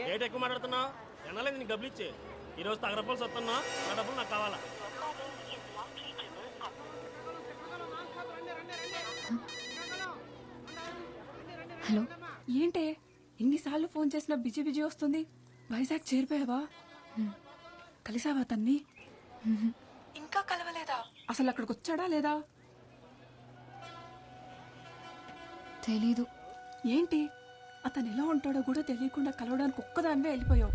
Rate ఎక్కువ మాట్లాడుతున్నావు ఎన్నాలే నీకు డబ్బులు ఇచ్చే ఈరోజు తగరపాలు వస్తున్నా నా డబ్బులు నాకు కావాలా. హలో, ఏంటే ఎన్నిసార్లు ఫోన్ చేసినా బిజీ బిజీ వస్తుంది. వైజాగ్ చేరిపోయావా? కలిసావా తన్ని? ఇంకా కలవలేదా? అసలు అక్కడికి వచ్చాడా లేదా? తెలీదు. ఏంటి అతను ఎలా ఉంటాడో కూడా తెలియకుండా కలవడానికి ఒక్కదానివే వెళ్ళిపోయావు.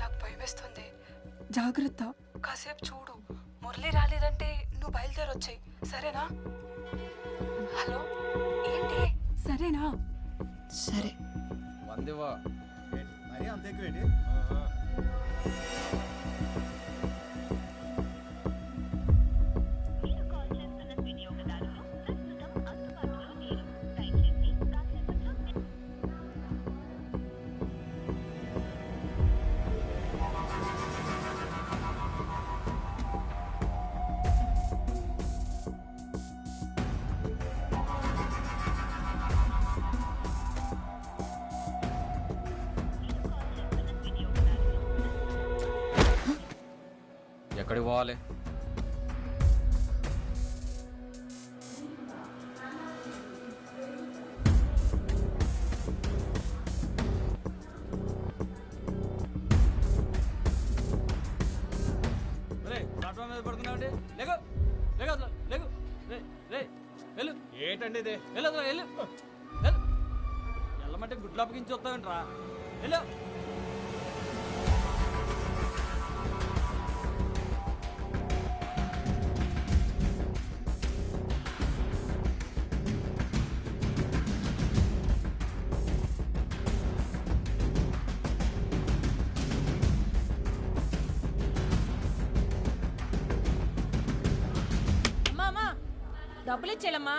నాకు భయమేస్తుంది, జాగ్రత్త. కాసేపు చూడు, మురళి రాలేదంటే నువ్వు బయలుదేరొచ్చాయి, సరేనా? హలో, ఏంటి సరేనా? సరే. మరి అంత ఎక్కువేంటి? ఎక్కడికి పోవాలి? ప్లాట్ఫామ్ మీద పడుకున్నావు. లేకు లేకు లేకు వెళ్ళు. ఏంటండి ఇది? వెళ్ళు వెళ్ళు వెళ్ళమంటే గుడ్లు అప్పగించి వస్తావేంట్రా? వెళ్ళు. డబ్బులు ఇచ్చేలమ్మా.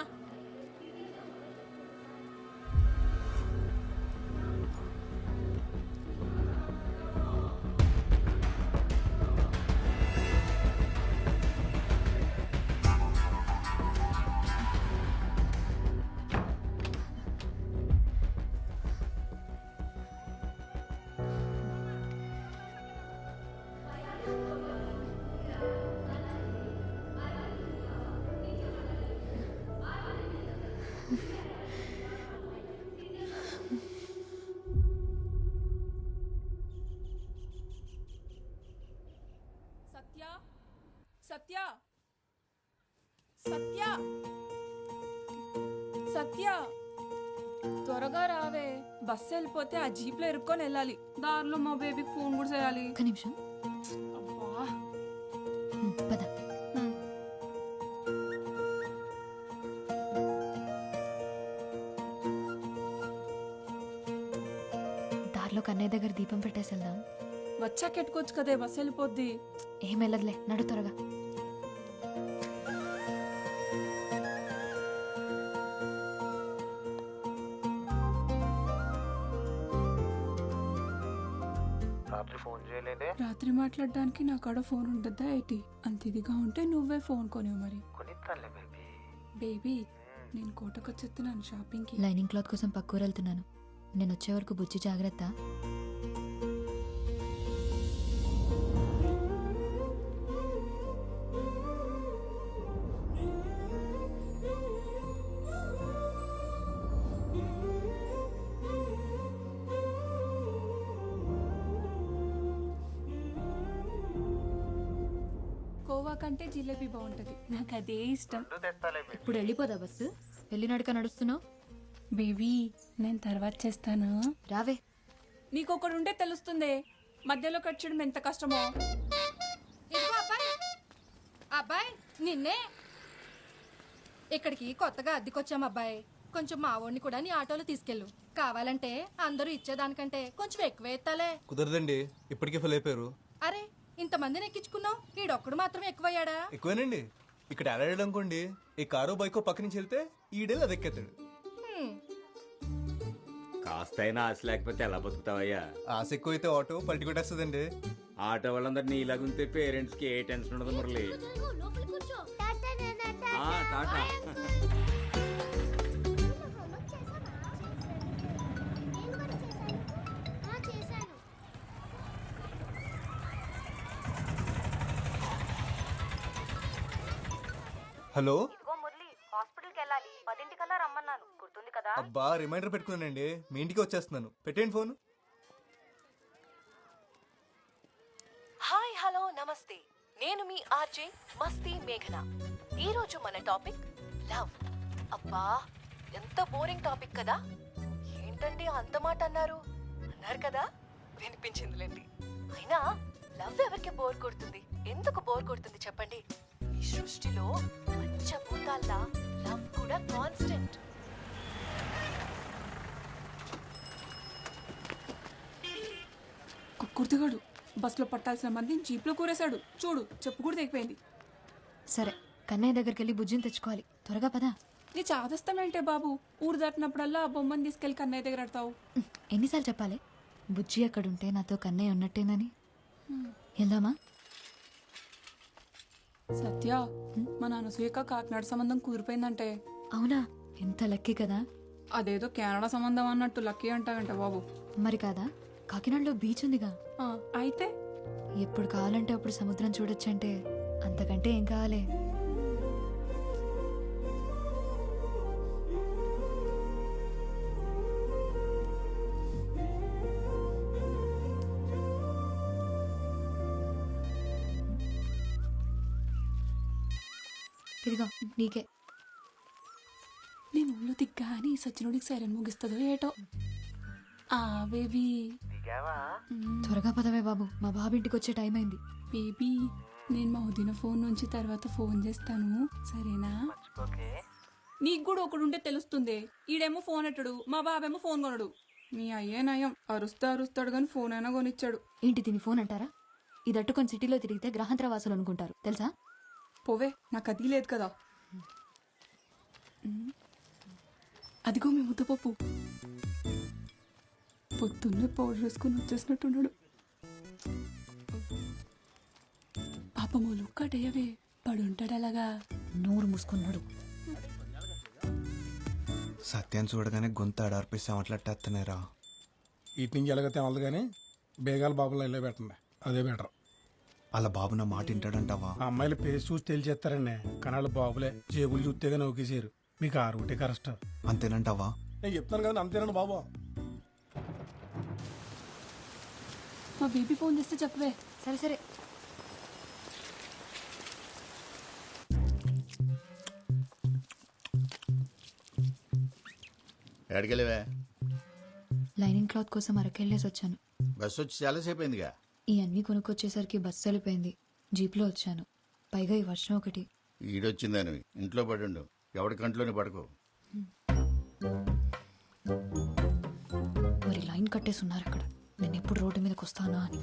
సత్య సత్య సత్య, త్వరగా రావే. బస్సు వెళ్ళిపోతే ఆ జీప్ లో ఇరుక్కొని వెళ్ళాలి. దారిలో మా బేబీకి ఫోన్ కూడా చేయాలి. ఒక్క నిమిషం. అబ్బా, పద. దారిలో కన్నయ్య దగ్గర దీపం పెట్టేసి వెళ్దాం. వచ్చాక ఎట్టుకోవచ్చు కదే, బస్సు వెళ్ళిపోద్ది. ఏం వెళ్ళదులే, నడు త్వరగా. రాత్రి ఫోన్ చేయలేదే? రాత్రి మాట్లాడడానికి నా కాడ ఫోన్ ఉంటుందా ఏంటి? అంత ఇదిగా ఉంటే నువ్వే ఫోన్ కొనివు మరి. కొనిస్తానులే బేబీ. బేబీ, నేను కోటకొచ్చేస్తున్నాను షాపింగ్ కి. లైనింగ్ క్లాత్ కోసం పక్కూరు వెళ్తున్నాను. నేను వచ్చే వరకు బుజ్జి జాగ్రత్త. కోవా కంటే జిలేబీ బాగుంటది, నాకు అదే ఇష్టం. ఇప్పుడు వెళ్ళిపోదా బస్సు? వెళ్ళి నడక నడుస్తున్నావు. బేబీ, నేను తర్వాత చేస్తాను, రావే. నీకొకడు ఉంటే తెలుస్తుంది మధ్యలో కట్ చేయడం ఎంత కష్టమో. అబ్బాయి నిన్నే. ఇక్కడికి కొత్తగా అద్దెకొచ్చాం అబ్బాయి. కొంచెం మా వాడిని కూడా నీ ఆటోలో తీసుకెళ్ళు. కావాలంటే అందరూ ఇచ్చేదానికంటే కొంచెం ఎక్కువ ఎత్తాలే. కుదరదండి, ఇప్పటికే ఫుల్ అయిపోయారు. అరే, ఇంతమందిని ఎక్కించుకున్నావు, ఈడొక్కడు మాత్రం ఎక్కువయ్యాడా? ఎక్కువేనండి. ఇక్కడ ఆడాడు అనుకోండి, ఈ కారో బైకో పక్క నుంచి వెళ్తే ఈడేళ్ళు అది ఎక్కేస్తాడు. కాస్తైనా ఆశ లేకపోతే ఎలా బతుకుతావయ్యా? ఆశ ఎక్కువ అయితే ఆటో పల్టి కొట్టేస్తుందండి. ఆటో వాళ్ళందరినీ ఇలాగుంటే పేరెంట్స్ కి ఏ టెన్షన్ ఉండదు మురళి. టాటా. హలో ఇదిగో మురళి హాస్పిటల్కి వెళ్ళాలి 10 రమ్మన్నాను గుర్తుంది కదా అబ్బా రిమైండర్ పెట్టుకున్నానండి, మీ ఇంటికి వచ్చేస్తున్నాను. పెట్టేయండి ఫోన్. హాయ్ హలో నమస్తే, నేను మీ ఆర్జే మస్తీ మేఘన. ఈ రోజు మన టాపిక్ లవ్. అబ్బా ఎంత బోరింగ్ టాపిక్ కదా. ఏంటండి అంత మాట అన్నారు కదా, వినిపించిందిలేండి. అయినా లవ్ ఎవరికి బోర్ కొడుతుంది, ఎందుకు బోర్ కొడుతుంది చెప్పండి. ఈ సృష్టిలో పంచభూతాల్లా లవ్ కూడా కాన్స్టెంట్. కుర్తిగాడు బస్సులో పట్టాల్సిన మందిని జీప్లో కూరేశాడు. చూడు చెప్పు కూడా తెగిపోయింది. సరే కన్నయ్య దగ్గరికి వెళ్ళి బుజ్జిని తెచ్చుకోవాలి. త్వరగా పదా. నీ చాదస్తామేంటే బాబు, ఊరు దాటినప్పుడల్లా ఆ బొమ్మని తీసుకెళ్లి కన్నయ్య దగ్గర ఆడతావు. ఎన్నిసార్లు చెప్పాలి బుజ్జి అక్కడుంటే నాతో కన్నయ్య ఉన్నట్టేనని. వెళ్దామా? సత్య, మా నాన్న సూయక కాకినాడ సంబంధం కుదిరిపోయిందంటే. అవునా? ఎంత లక్కీ కదా. అదేదో కెనడా సంబంధం అన్నట్టు లక్కీ అంటావంట బాబు. మరి కాదా, కాకినాడలో బీచ్ ఉందిగా. అయితే ఎప్పుడు కావాలంటే అప్పుడు సముద్రం చూడొచ్చంటే అంతకంటే ఏం కావాలి. ఇదిగో నీకే. నేను ఊళ్ళో దిగ్గాని సచ్చినోడికి సైరన్ ముగిస్తుందో ఏటో. ఆ బేబీ త్వరగా పదవే బాబు, మా బాబింటికి వచ్చే టైం అయింది. బేబీ, నేను మా వదిన ఫోన్ నుంచి తర్వాత ఫోన్ చేస్తాను, సరేనా? నీకు కూడా ఒకడుంటే తెలుస్తుంది. ఈడేమో ఫోన్ ఎట్టడు, మా బాబేమో ఫోన్ కొనడు. మీ అయ్యే నయం, అరుస్తాడు కానీ ఫోన్ అయినా కొనిచ్చాడు. ఏంటి దీని ఫోన్ అంటారా? ఇది అట్టుకొని సిటీలో తిరిగితే గ్రహాంతర వాసులు అనుకుంటారు తెలుసా. పోవే, నాకు అది లేదు కదా. అదిగో మీ ముద్దపప్పు పొద్దున్నే పౌడర్ వేసుకుని వచ్చేసినట్టున్నాడు. పాపమూలు కటయ్యవే, పడుంటాడు అలాగా. నోరు మూసుకున్నాడు. సత్యం చూడగానే గొంతు ఆడార్పిస్తామట్లట్టేస్తున్నారా. ఇటు నుంచి ఎలాగైతే వాళ్ళదు కానీ బేగాల బాబులో ఇల్లే పెట్టండి, అదే బెటర్. అలా బాబు నా మాట వింటాడంటావా? ఆ అమ్మాయిల పేరు చూసి తెలిచేస్తారండి, కానీ వాళ్ళ బాబులే జేబులు చూస్తేగా నౌకేసారు. మీకు ఆ రూటే కరెక్ట్. అంతేనంటావా? నేను చెప్తాను కదా, అంతేనండి బాబు. మా బేబీ ఫోన్ చేస్తే చెప్పవే. సరే సరే. ఎక్కడికెళ్ళవే? లైనింగ్ క్లాత్ కోసం అరకెళ్ళేసి వచ్చాను. బస్సు వచ్చి చాలాసేపు అయిందిగా. ఈ అన్నీ కొనుక్కొచ్చేసరికి బస్సు వెళ్ళిపోయింది. జీప్లో వచ్చాను, పైగా ఈ వర్షం ఒకటి. ఈడొచ్చిందని ఇంట్లో పడుండు, ఎవడి కంట్లోనే పడుకో. మరి లైన్ కట్టేసి ఉన్నారు అక్కడ, నేను ఎప్పుడు రోడ్డు మీదకి వస్తానా అని.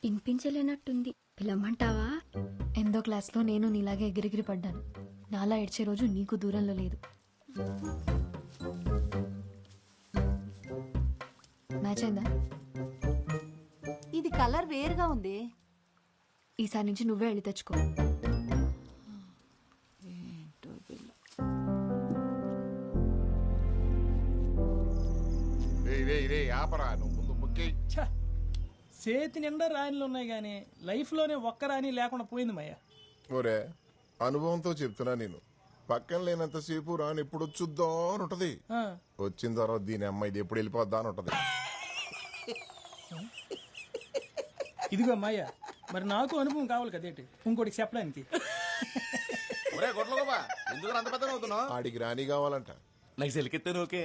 వినిపించలేనట్టుంది, పిలవమంటావా? 8వ క్లాస్లో నేను నీలాగే ఎగిరెగిరి పడ్డాను. నాలా ఏడ్చే రోజు నీకు దూరంలో లేదు. మ్యాచ్ అయిందా? ఇది కలర్ వేరుగా ఉంది. ఈసారి నుంచి నువ్వే వెళ్ళి తెచ్చుకో. ఆపరా, నువ్వు ముందు ముక్కి. చేతి నిండా రాణిలు ఉన్నాయి కానీ లైఫ్లోనే ఒక్క రాణి లేకుండా పోయింది మయ్య. ఒరే, అనుభవంతో చెప్తున్నా, నేను పక్కన లేనంతసేపు రాని ఎప్పుడు వచ్చుద్దా అని ఉంటది. వచ్చిన తర్వాత దీని అమ్మాయి ఎప్పుడు వెళ్ళిపోద్దా అని ఉంటది. ఇదిగో మాయ, మరి నాకు అనుభవం కావాలి కదేటి ఇంకోటికి చెప్పడానికి. ఆడికి రాణి కావాలంట. నాకు సెలికెత్తాను. ఓకే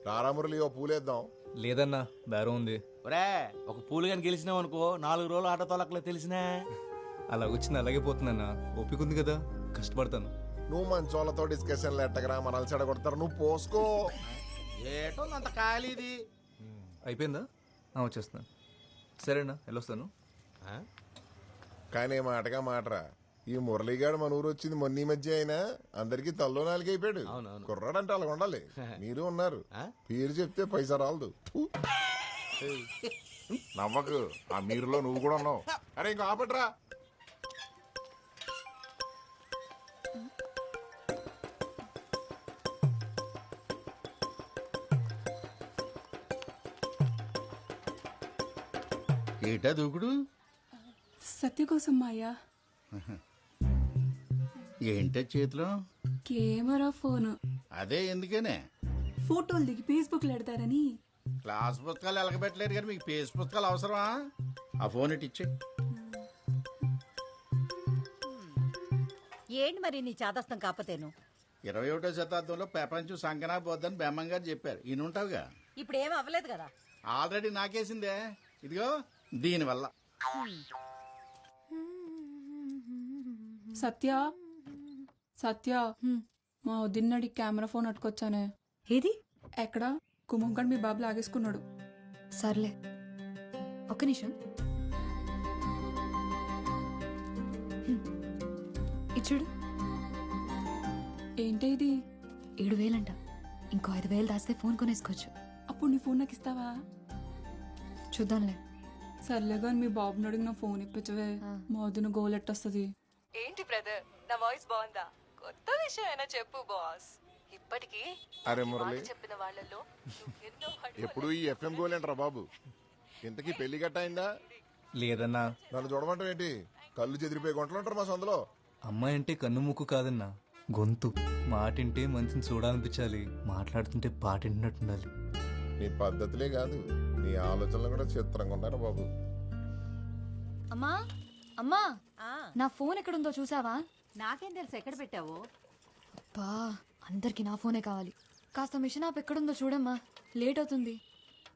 రారామురళి, ఓ పూలేద్దాం. లేదన్నా, బేరం ఉంది. ఒరే, ఒక పూలు కానీ గెలిచినావు అనుకో, 4 రోజులు ఆట తోలకలే తెలిసినా. అలా వచ్చింది అలాగే పోతుందన్నా, ఓపిక ఉంది కదా, కష్టపడతాను. నువ్వు మంచోళ్ళతో డిస్కషన్లు ఎట్టగరా, మనల్ని చెడగొడతారు. నువ్వు పోసుకో. ఏటో అంత ఖాళీది. అయిపోయిందా? వచ్చేస్తున్నాను. సరేనా, వెళ్ళొస్తాను. కానీ మాటగా మాటరా, ఈ మురళీగాడు మన ఊరు వచ్చింది మొన్న ఈ మధ్య అయినా అందరికి తల్లో నాలుగు అయిపోయాడు. కుర్రాడంటే అలా ఉండాలి. మీరు ఉన్నారు, పేరు చెప్తే పైసా రాలదు. నవ్వకు, ఆ మీరులో నువ్వు కూడా ఉన్నావు. అరే ఇంకా ఆపట్రా. ఏటా దూకుడు? సత్య కోసం మాయా. ఏంటే చేతిలో? Camera phone. అదే ఎందుకనే? ఫోటోలు దిగి ఫేస్బుక్ లో పెడతారని. క్లాస్ పుస్తకాలు ఎలగబెట్టలేరు కానీ మీకు పేజ్ పుస్తకాలు అవసరమా? ఆ ఫోన్ ఇటు ఇచ్చే. ఏంటి మరి నీ చాదస్తం కాకపోతేను? 21వ శతాబ్దంలో ప్రపంచం సంకనా పోద్దని బెమ్మం గారు చెప్పారు. ఈయనుంటావుగా. ఇప్పుడు ఏం అవ్వలేదు కదా. ఆల్రెడీ నాకేసిందే. ఇదిగో దీనివల్ల. సత్య సత్య మా వదిన్నడి కెమెరా ఫోన్ అట్టుకొచ్చానే. ఏది? ఎక్కడ? కుమంకడ్ మీ బాబు లాగేసుకున్నాడు. సర్లే ఒక్క నిమిషం. ఇచ్చుడు. ఏంటి ఇది? 7,000 అంట. ఇంకో 5,000 దాస్తే ఫోన్ కొనేసుకోవచ్చు. అప్పుడు నీ ఫోన్ నాకు ఇస్తావా? చూద్దాంలే. సర్లే కానీ మీ బాబుని అడిగి నా ఫోన్ ఇప్పించవే. మా వదిన గోలెట్ వస్తుంది. ఏంటి బ్రదర్, నా వాయిస్ బాగుందా? కొత్త విషయం అయినా చెప్పు బాస్. ఇప్పటికీ అరే మురళి, చెప్పిన వాళ్ళలో ఎన్నో ఎప్పుడు ఈ ఎఫ్ఎం గోలేంట్రా బాబు? ఇంతకీ పెళ్లి గట్ట అయిందా? లేదన్నా. నన్ను చూడమంటావు ఏంటి? కళ్ళు చెదిరిపోయి గుంటలు ఉంటారు మా సందులో. అమ్మాయి అంటే కన్ను ముక్కు కాదన్నా, గొంతు. మాటింటే మనిషిని చూడాలనిపించాలి, మాట్లాడుతుంటే పాటింటున్నట్టుండాలి. నీ పద్ధతులే కాదు, నీ ఆలోచనలు కూడా చిత్రంగా ఉన్నారు బాబు. అమ్మా అమ్మా, నా ఫోన్ ఎక్కడుందో చూసావా? నాకేం తెలుసు ఎక్కడ పెట్టావో. అబ్బా, అందరికి నా ఫోనే కావాలి. కాస్త మిషన్ ఆప్ ఎక్కడుందో చూడమ్మా, లేట్ అవుతుంది.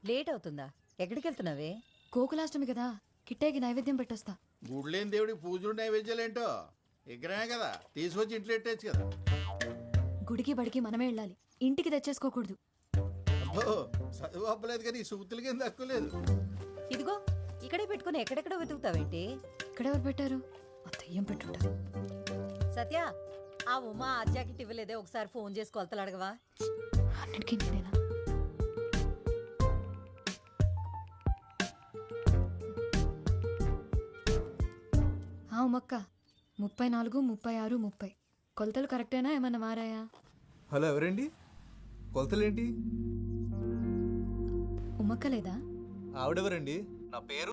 లేట్ అవుతుందా? ఎక్కడికి వెళ్తున్నావే? గోకులాష్టమి కదా, కిట్టేకి నైవేద్యం పెట్టొస్తా. గుడ్లేని దేవుడికి పూజలు నైవేద్యాలేంటో విగ్రహమే కదా, తీసుకొచ్చి ఇంట్లో పెట్టేచ్చు కదా. గుడికి బడికి మనమే వెళ్ళాలి, ఇంటికి తెచ్చేసుకోకూడదు. అబ్బో, చదువు అవ్వలేదు కానీ ఈ సూక్తులకి ఏం తక్కువ లేదు. ఇదిగో ఇక్కడే పెట్టుకుని ఎక్కడెక్కడ వెతుకుతావేంటి? ఇక్కడెవరు పెట్టారు? ఆ దయ్యం పెట్టుంటారు. సత్య, ఆ ఉమా ఆ జాకెట్ ఇవ్వలేదే, ఒకసారి ఫోన్ చేసి కొలతలు అడగవా? అన్నిటికీ నేనేనా? ఉమక్క, 34, 36, 30 కొలతలు కరెక్టేనా? ఏమన్నా మారాయా? హలో, ఎవరండి? కొలతలేంటి? ఉమక్క లేదా? ఆవిడెవరండి? నా పేరు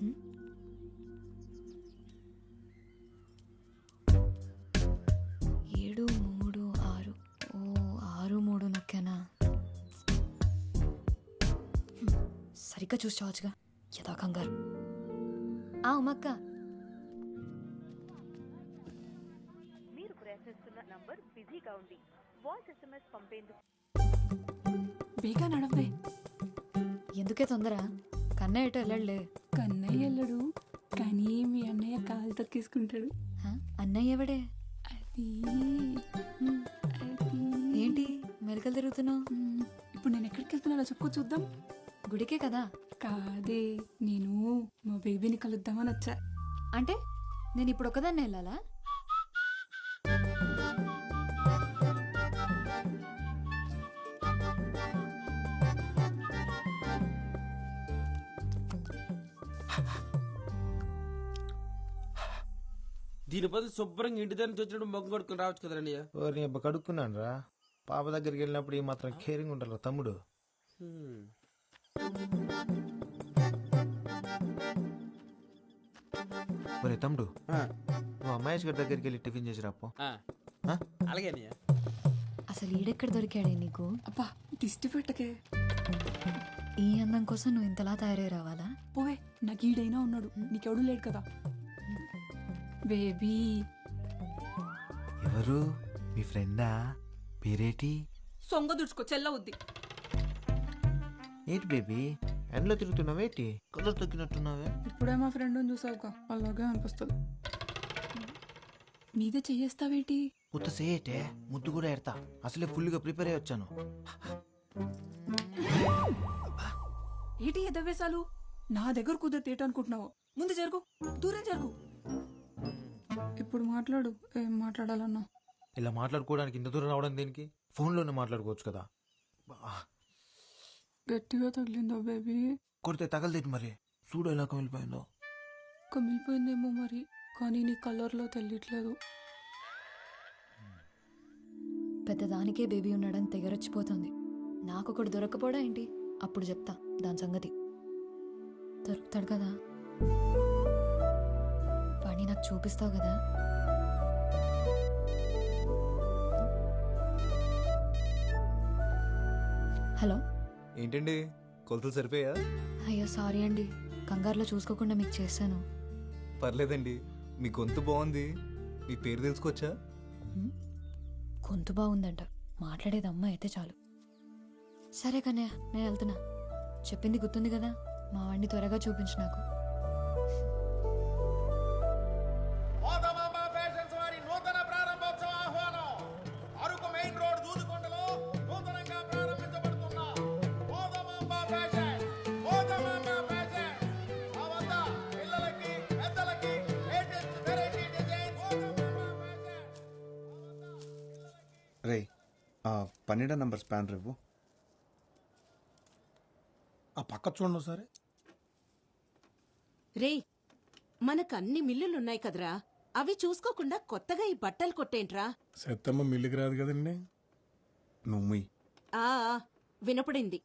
7, 3, 6. ఓ 6, 3 నొక్కానా? సరిగ్గా చూసి చావచ్చుగా, యథా కంగారు. ఉమక్క, మీరు ప్రయత్నిస్తున్న నంబర్ బిజీగా ఉంది, వాయిస్ SMS పంపేందుకు. బేగా నడవే. ఎందుకే తొందర? కన్నయ్య ఎటు వెళ్ళలే. కన్నయ్య వెళ్ళడు, కానీ మీ అన్నయ్య కాలు తొక్కేసుకుంటాడు. అన్నయ్య ఎవడే? అది ఏంటి మెలకలు తిరుగుతున్నావు? ఇప్పుడు నేను ఎక్కడికి వెళ్తున్నానో చెప్పుకో చూద్దాం. గుడికే కదా? కాదే, నేను మా బేబీని కలుద్దామని వచ్చా. అంటే నేను ఇప్పుడు ఒకదాన్ని వెళ్ళాలా? దీని బదులు శుభ్రంగా ఇంటి దగ్గర నుంచి వచ్చినప్పుడు మొగ్గు కొడుకుని రావచ్చు కదా అన్నయ్య. నీ అబ్బ కడుక్కున్నాను రా. పాప దగ్గరికి వెళ్ళినప్పుడు ఈ మాత్రం కేరింగ్ ఉంటారు తమ్ముడు. ఒరే తమ్ముడు, నువ్వు అమ్మాయి గారి దగ్గరికి వెళ్ళి టిఫిన్ చేసి రాపో. అలాగే అన్నయ్య. అసలు ఈడెక్కడ దొరికాడే నీకు? అబ్బా, దిష్టి పెట్టకే. ఈ అందం కోసం నువ్వు ఇంతలా తయారై రావాలా? పోవే, నాకు ఈడైనా ఉన్నాడు, నీకెవడూ లేడు కదా. బేబీ. ఎవరు? మీ ఫ్రెండా? పేరేటి? సొంగ దుడుచుకో, చెల్లవుద్ది. ఏంటి బేబీ ఎండలో తిరుగుతున్నావేటి? కలర్ తగ్గినట్టున్నావే. ఇప్పుడే మా ఫ్రెండ్ చూసావుగా, అలాగే అనిపిస్తుంది. మీదే చెయ్యేస్తావేటి? ఉత్త సేటే ముద్దు కూడా ఎడతా. అసలే ఫుల్గా ప్రిపేర్ అయ్యి వచ్చాను. ఏటి ఎదవేశాలు? నా దగ్గర కుదిరితే ఏటనుకుంటున్నావు? ముందు జరుగు, దూరం జరుగు. ఇప్పుడు మాట్లాడు, ఏం మాట్లాడాలన్నా. ఇలా మాట్లాడుకోవడానికి ఇంత దూరం రావడం దేనికి? ఫోన్లోనే మాట్లాడుకోవచ్చు కదా. గట్టిగా తగిలిందో బేబీ? కొడితే తగలదేటి మరి. చూడు ఎలా కమిలిపోయిందో. కమిలిపోయిందేమో మరి, కానీ నీ కలర్లో తెలియట్లేదు. పెద్దదానికే బేబీ ఉన్నాడని తెగరొచ్చిపోతుంది. నాకొకడు దొరకపోడా ఏంటి? అప్పుడు చెప్తా దాని సంగతి. దొరుకుతాడు కదా, వాడిని నాకు చూపిస్తావు కదా? హలో. ఏంటండి కొలతలు సరిపోయా? అయ్యో సారీ అండి, కంగారులో చూసుకోకుండా మీకు చేశాను. పర్లేదండి, మీ గొంతు బాగుంది. మీ పేరు తెలుసుకోవచ్చా? గొంతు బాగుందంట, మాట్లాడేది అమ్మ అయితే చాలు. సరే కన్నయ్య, నేను వెళ్తున్నా. చెప్పింది గుర్తుంది కదా, మా వాడిని త్వరగా చూపించు నాకు. రే 12 నంబర్ స్పాన్ రేవు. ఆ పక్క చూడండి సరే. రే, మనకు అన్ని మిల్లులున్నాయి కదరా, అవి చూసుకోకుండా కొత్తగా ఈ బట్టలు కొట్టేంట్రా? సెత్తమ్మ మిల్లికి రాదు కదండి. నువ్వు ఆ వినపడింది.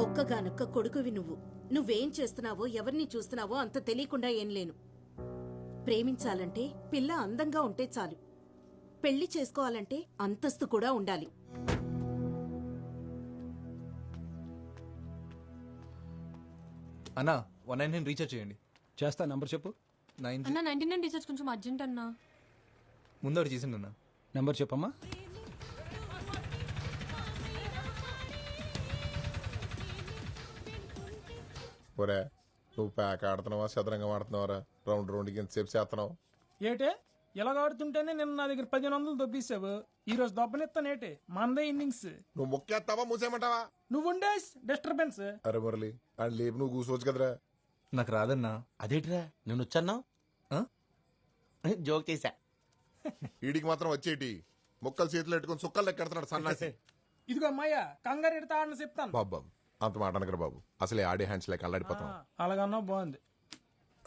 ఒక్కగానొక్క కొడుకువి నువ్వు. నువ్వేం చేస్తున్నావో ఎవరిని చూస్తున్నావో అంత తెలియకుండా ఏం లేను. ప్రేమించాలంటే పిల్ల అందంగా ఉంటే చాలు, పెళ్లి చేసుకోవాలంటే అంతస్తు కూడా ఉండాలి. అన్నా 199 రీఛార్జ్ చేయండి. చేస్తా, నంబర్ చెప్పు. 9 అన్న 99 రీఛార్జ్ కొంచెం అర్జెంట్ అన్నా. ముందు చేసిండు అన్న. నంబర్ చెప్పమ్మా. ఒరే నువ్వు ప్యాక్ ఆడుతున్నావా చదరంగం ఆడుతున్నావరా? రౌండ్కి ఎంతసేపు చేస్తున్నావు? ఏటే ఎలాగ ఆడుతుంటేనే నిన్న నా దగ్గర 1500 దొబ్బేసావు. ఈ రోజు దొబ్బనెత్తానేటే, మందే ఇన్నింగ్స్. నువ్వు మొక్కేస్తావా మూసేయమంటావా? నువ్వు ఉండే డిస్టర్బెన్స్. అరే మురళి అని లేపు నువ్వు కూర్చోవచ్చు కదరా. నాకు రాదన్నా. అదేంటిరా నేను వచ్చాన్నా? జోక్ చేశా. వీడికి మాత్రం వచ్చేటి మొక్కలు చేతులు పెట్టుకుని సుక్కలు లెక్కెడుతున్నాడు సన్నాసి. ఇదిగో అమ్మాయ్యా, కంగారు ఎడతా ఆడని చెప్తాను. బాబు అంత మాట అనకరా బాబు, అసలే ఆడే హ్యాండ్స్ లెక్క అల్లాడిపోతాం. అలాగన్నా బాగుంది.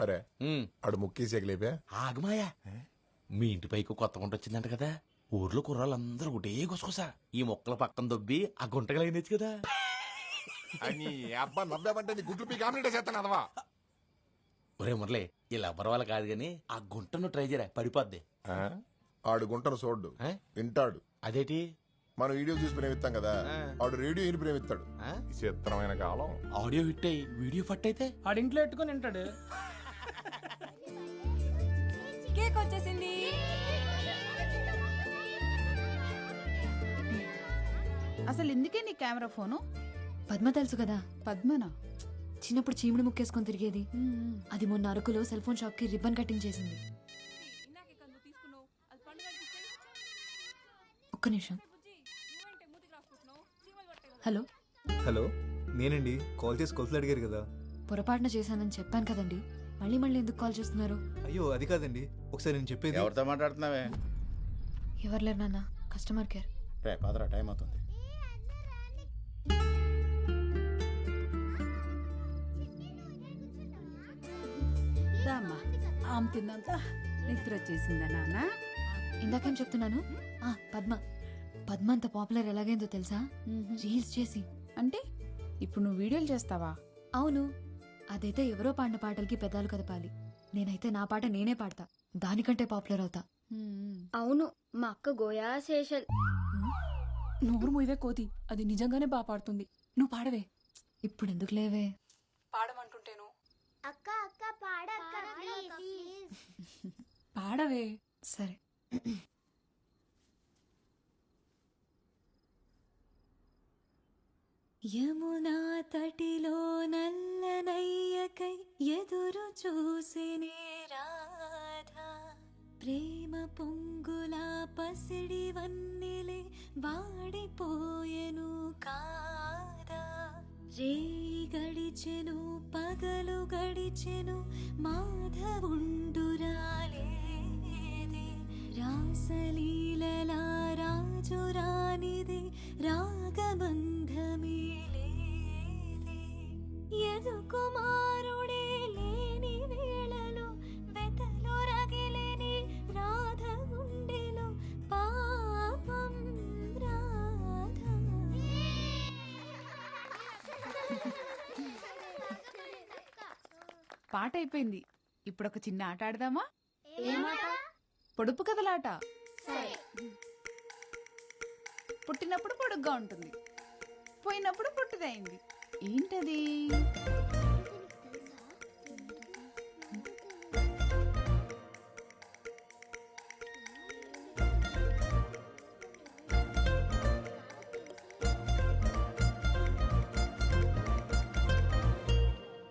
అరే ఆడు ముక్కేసి లేపే. ఆగమాయా, మీ ఇంటి పైకి కొత్త గుంట వచ్చిందంట కదా, ఊర్లో కుర్రాళ్ళందరూ ఒకటే గుసగుసా ఈ మొక్కల పక్కన దొబ్బి ఆ గుంటగా అయినచ్చు కదా. అని అబ్బా నవ్వామంటే నీ గుడ్లు పీకి ఆమ్లెట్ చేస్తాను అదవా. ఒరే మురళి, ఇలా ఎవరి వాళ్ళ కాదు గాని ఆ గుంటను ట్రై చేయరా, పడిపోద్ది. ఆడు గుంటను చూడ్డు, వింటాడు. అదేటి? మనం వీడియో చూసి ప్రేమిస్తాం కదా, ఆడు రేడియో విని ప్రేమిస్తాడు. చిత్రమైన కాలం. ఆడియో హిట్ అయ్యి వీడియో ఫట్ అయితే ఆడింట్లో ఎట్టుకుని వింటాడు. కేక్ వచ్చేసింది. అసలు ఎందుకే నీ కెమెరా ఫోను? పద్మ తెలుసు కదా. పద్మనా? చిన్నప్పుడు చీముడు ముక్కేసుకొని తిరిగేది. అది మొన్న అరకులో సెల్ ఫోన్ షాప్ కి రిబ్బన్ కటింగ్ చేసింది. ఒక్క నిమిషం. హలో. హలో, నేనండి. కాల్ చేసి కొలతలు అడిగారు కదా. పొరపాటున చేశానని చెప్పాను కదండి, మళ్ళీ మళ్ళీ ఎందుకు కాల్ చేస్తున్నారు? అయ్యో అది కాదండి, ఒకసారి నేను చెప్పేది. ఎవరితో మాట్లాడుతున్నావే? ఎవరు లేరు నాన్న, కస్టమర్ కేర్. రే పదరా, టైం అవుతుంది. దామ్మా, ఆమె తిన్నంత నిద్ర వచ్చేసిందా నాన్న? ఇందాకేం చెప్తున్నాను? పద్మ పద్మ అంత పాపులర్ ఎలాగైందో తెలుసా? రీల్స్ చేసి. అంటే ఇప్పుడు నువ్వు వీడియోలు చేస్తావా? అవును. అదైతే ఎవరో పాడిన పాటలకి పెదాలు కదపాలి. నేనైతే నా పాట నేనే పాడతా, దానికంటే పాపులర్ అవుతా. అవును, మా అక్క గోయా శేషల్. నోరు మూయవే కోతి, అది నిజంగానే బాగా పాడుతుంది. నువ్వు పాడవే. ఇప్పుడు ఎందుకు లేవే? పాడమంటుంటేను. అక్క అక్క పాడక్క పాడవే. సరే. యమునా తటిలో నల్లనయ్యకై ఎదురు చూసినే రాధా, ప్రేమ పొంగులా పసిడి వన్నెలే వాడిపోయెను కాదా. రేయి గడిచెను పగలు గడిచెను మాధవుండురాలేదే, రాసలీలలా రాజు రానిదే రాగబంధమే లేదే. యదు కుమారుడే లేని వేళలో వెతలో రగిలేని రాధ గుండెలో పాపం రాధ. పాట అయిపోయింది. ఇప్పుడు ఒక చిన్న ఆట ఆడదామా? పొడుపు కథలాట. పుట్టినప్పుడు పొడుగ్గా ఉంటుంది, పోయినప్పుడు పుట్టదైంది. ఏంటది?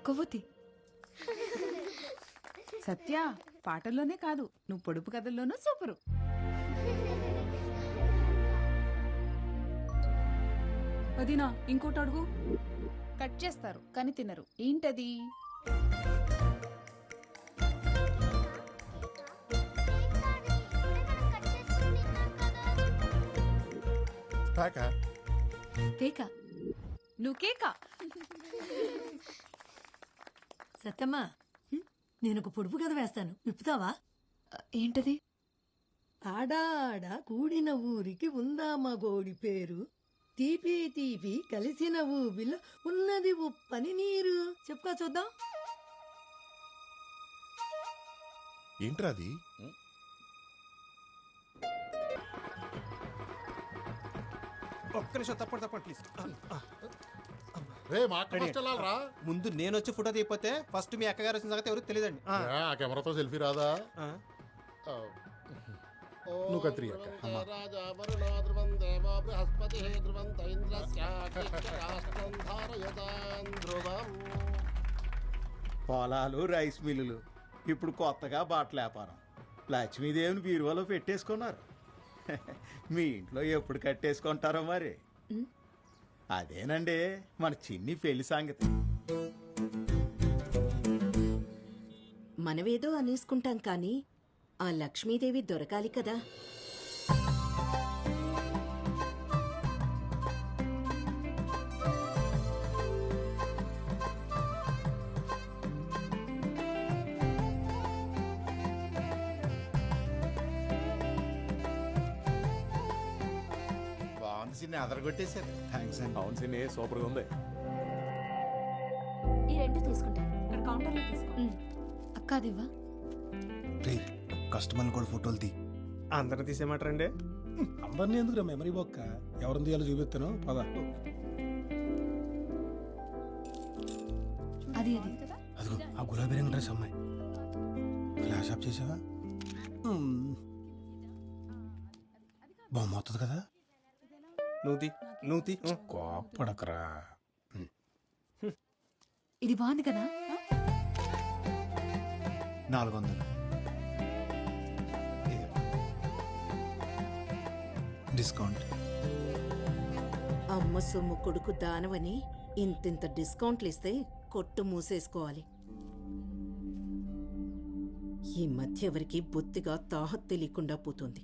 కొవ్వొత్తి. సత్య, పాటల్లోనే కాదు, నువ్వు పొడుపు కథల్లోనూ సూపరు. వదినా ఇంకోటి అడుగు. కట్ చేస్తారు కానీ తినరు. ఏంటది? కేక. నువ్వు కేకా? సత్తమ్మా, నేను ఒక పొడుపు కథ వేస్తాను, విప్పుతావా? ఏంటది? ఆడాడ కూడిన ఊరికి ఉందామా గోడి పేరు, తీపి తీపి కలిసిన ఊబిలో ఉన్నది ఉప్పని నీరు. చెప్పుకో చూద్దాం. ఏంట్రా అది? ఒక్క నిమిషం తప్పండి ప్లీజ్. రే మా అక్క ఫస్ట్ వెళ్ళాలిరా. ముందు నేను వచ్చి ఫోటో తీయపోతే ఫస్ట్ మీ అక్కగారు వచ్చిన సంగతి ఎవరికి తెలియదండి. ఆ కెమెరాతో సెల్ఫీ రాదా? నువ్వు కత్తిరి అక్క. పొలాలు, రైస్ మిల్లులు, ఇప్పుడు కొత్తగా బట్టల వ్యాపారం. లక్ష్మీదేవిని బీరువాలో పెట్టేసుకున్నారు. మీ ఇంట్లో ఎప్పుడు కట్టేసుకుంటారో మరి. అదేనండి మన చిన్ని పెళ్లి సంగతి. మనమేదో అనేసుకుంటాం కానీ ఆ లక్ష్మీదేవి దొరకాలి కదా. బాగుంది సిన్ని, అదరగొట్టేశారు. థ్యాంక్స్ అండి. అవును సిన్ని, సూపర్గా ఉంది. ఈ రెండు తీసుకుంటా. ఇక్కడ కౌంటర్లో తీసుకో. అక్క అదివ్వా. కస్టమర్ని కూడా ఫోటోలు తీ. అందరిని తీసేయమంటారండి? అందరినీ ఎందుకు మెమరీ బొక్క, ఎవరిని తీయాలో చూపిస్తాను పద. అది అదిగో ఆ గులాబీ రంగు డ్రెస్ అమ్మాయి. ఫ్లాష్ ఆఫ్ చేసావా? బాగుంది కదా. నూతి కోపడకరా. ఇది బాగుంది కదా. 400 డిస్కౌంట్. అమ్మ సొమ్ము కొడుకు దానవని ఇంతింత డిస్కౌంట్లు ఇస్తే కొట్టు మూసేసుకోవాలి. ఈ మధ్య ఎవరికి బొత్తిగా తాహత్ తెలియకుండా పోతుంది.